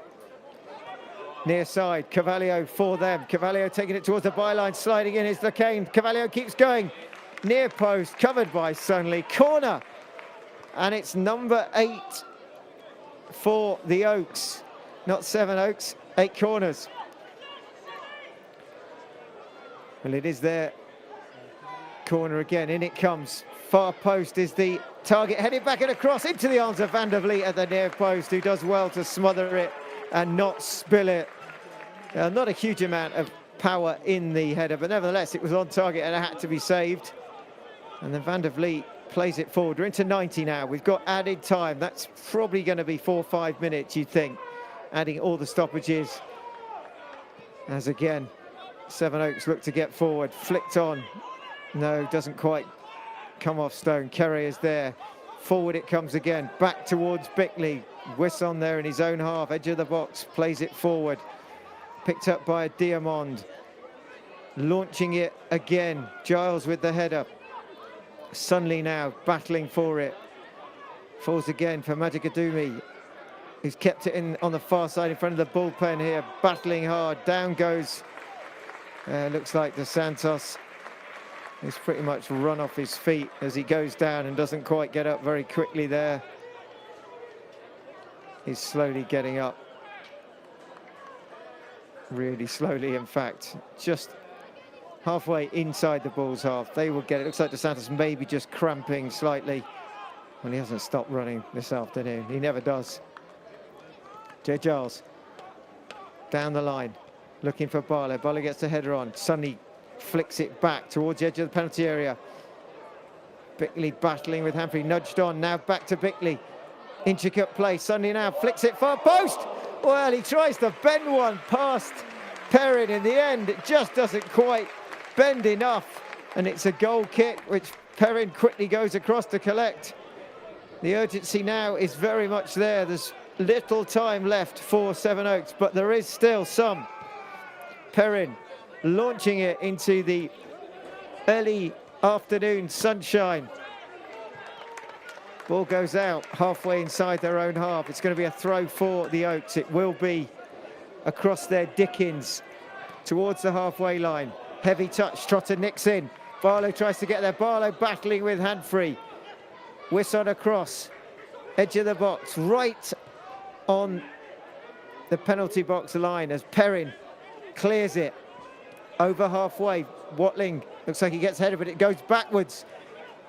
Near side, Carvalho for them. Carvalho taking it towards the byline, sliding in is Lacane. Carvalho keeps going. Near post, covered by Sunley. Corner. And it's number 8 for the Oaks. Not Sevenoaks, 8 corners. Well, it is their corner again. In it comes. Far post is the target. Headed back and across into the arms of Van der Vliet at the near post, who does well to smother it and not spill it. Not a huge amount of power in the header, but nevertheless it was on target and it had to be saved. And then Van der Vliet plays it forward. We're into 90 now. We've got added time. That's probably going to be 4 or 5 minutes, you'd think, adding all the stoppages. As again, Sevenoaks look to get forward. Flicked on. No, doesn't quite come off Stone. Kerry is there. Forward it comes again. Back towards Bickley. Wisson there in his own half. Edge of the box. Plays it forward. Picked up by Diamond. Launching it again. Giles with the header. Sunley now battling for it. Falls again for Madikadumi, who's kept it in on the far side in front of the bullpen here. Battling hard. Down goes. Looks like Dos Santos. He's pretty much run off his feet as he goes down and doesn't quite get up very quickly there. He's slowly getting up. Really slowly, in fact. Just halfway inside the Bulls half. They will get it. Looks like Dos Santos maybe just cramping slightly. Well, he hasn't stopped running this afternoon. He never does. Jay Giles. Down the line. Looking for Barlow. Barlow gets the header on. Sunny flicks it back towards the edge of the penalty area. Bickley battling with Humphrey, nudged on, now back to Bickley. Intricate play, Sunny now flicks it far post. Well, he tries to bend one past Perrin. In the end, it just doesn't quite bend enough. And it's a goal kick, which Perrin quickly goes across to collect. The urgency now is very much there. There's little time left for Sevenoaks, but there is still some. Perrin launching it into the early afternoon sunshine. Ball goes out halfway inside their own half. It's going to be a throw for the Oaks. It will be across their Dickens towards the halfway line. Heavy touch, Trotter nicks in. Barlow tries to get there. Barlow battling with Hanfrey. Wisson across, edge of the box, right on the penalty box line as Perrin clears it. Over halfway, Watling looks like he gets headed, but it goes backwards.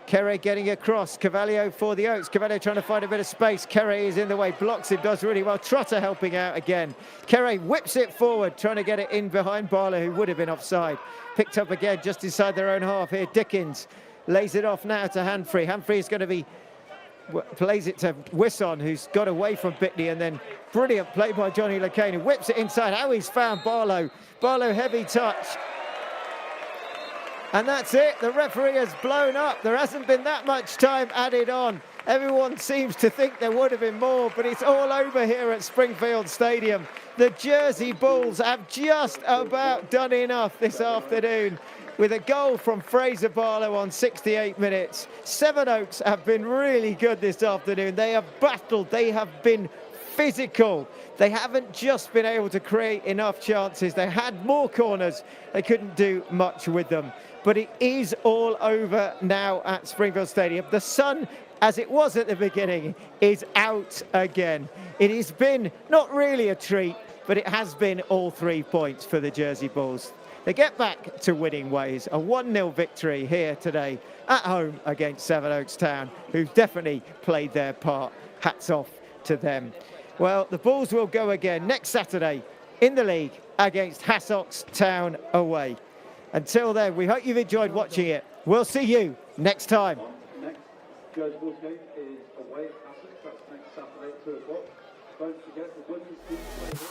Kerry getting across, Cavallio for the Oaks. Cavallio trying to find a bit of space. Kerry is in the way, blocks it, does really well. Trotter helping out again. Kerry whips it forward, trying to get it in behind Barlow, who would have been offside. Picked up again just inside their own half here. Dickens lays it off now to Hanfrey. Hanfrey is going to be, plays it to Wisson, who's got away from Bickley, and then brilliant play by Johnny Lacane, who whips it inside. How he's found Barlow. Barlow heavy touch. And that's it. The referee has blown up. There hasn't been that much time added on. Everyone seems to think there would have been more, but it's all over here at Springfield Stadium. The Jersey Bulls have just about done enough this afternoon with a goal from Fraser Barlow on 68 minutes. Sevenoaks have been really good this afternoon. They have battled. They have been physical. They haven't just been able to create enough chances. They had more corners. They couldn't do much with them. But it is all over now at Springfield Stadium. The sun, as it was at the beginning, is out again. It has been not really a treat, but it has been all 3 points for the Jersey Bulls. They get back to winning ways. A 1-0 victory here today at home against Sevenoaks Town, who've definitely played their part. Hats off to them. Well, the Bulls will go again next Saturday in the league against Hassox Town away. Until then, we hope you've enjoyed watching it. We'll see you next time. Next Jersey Bulls game is away at Hassox. That's next Saturday at 2 o'clock. Don't forget the women's team play here.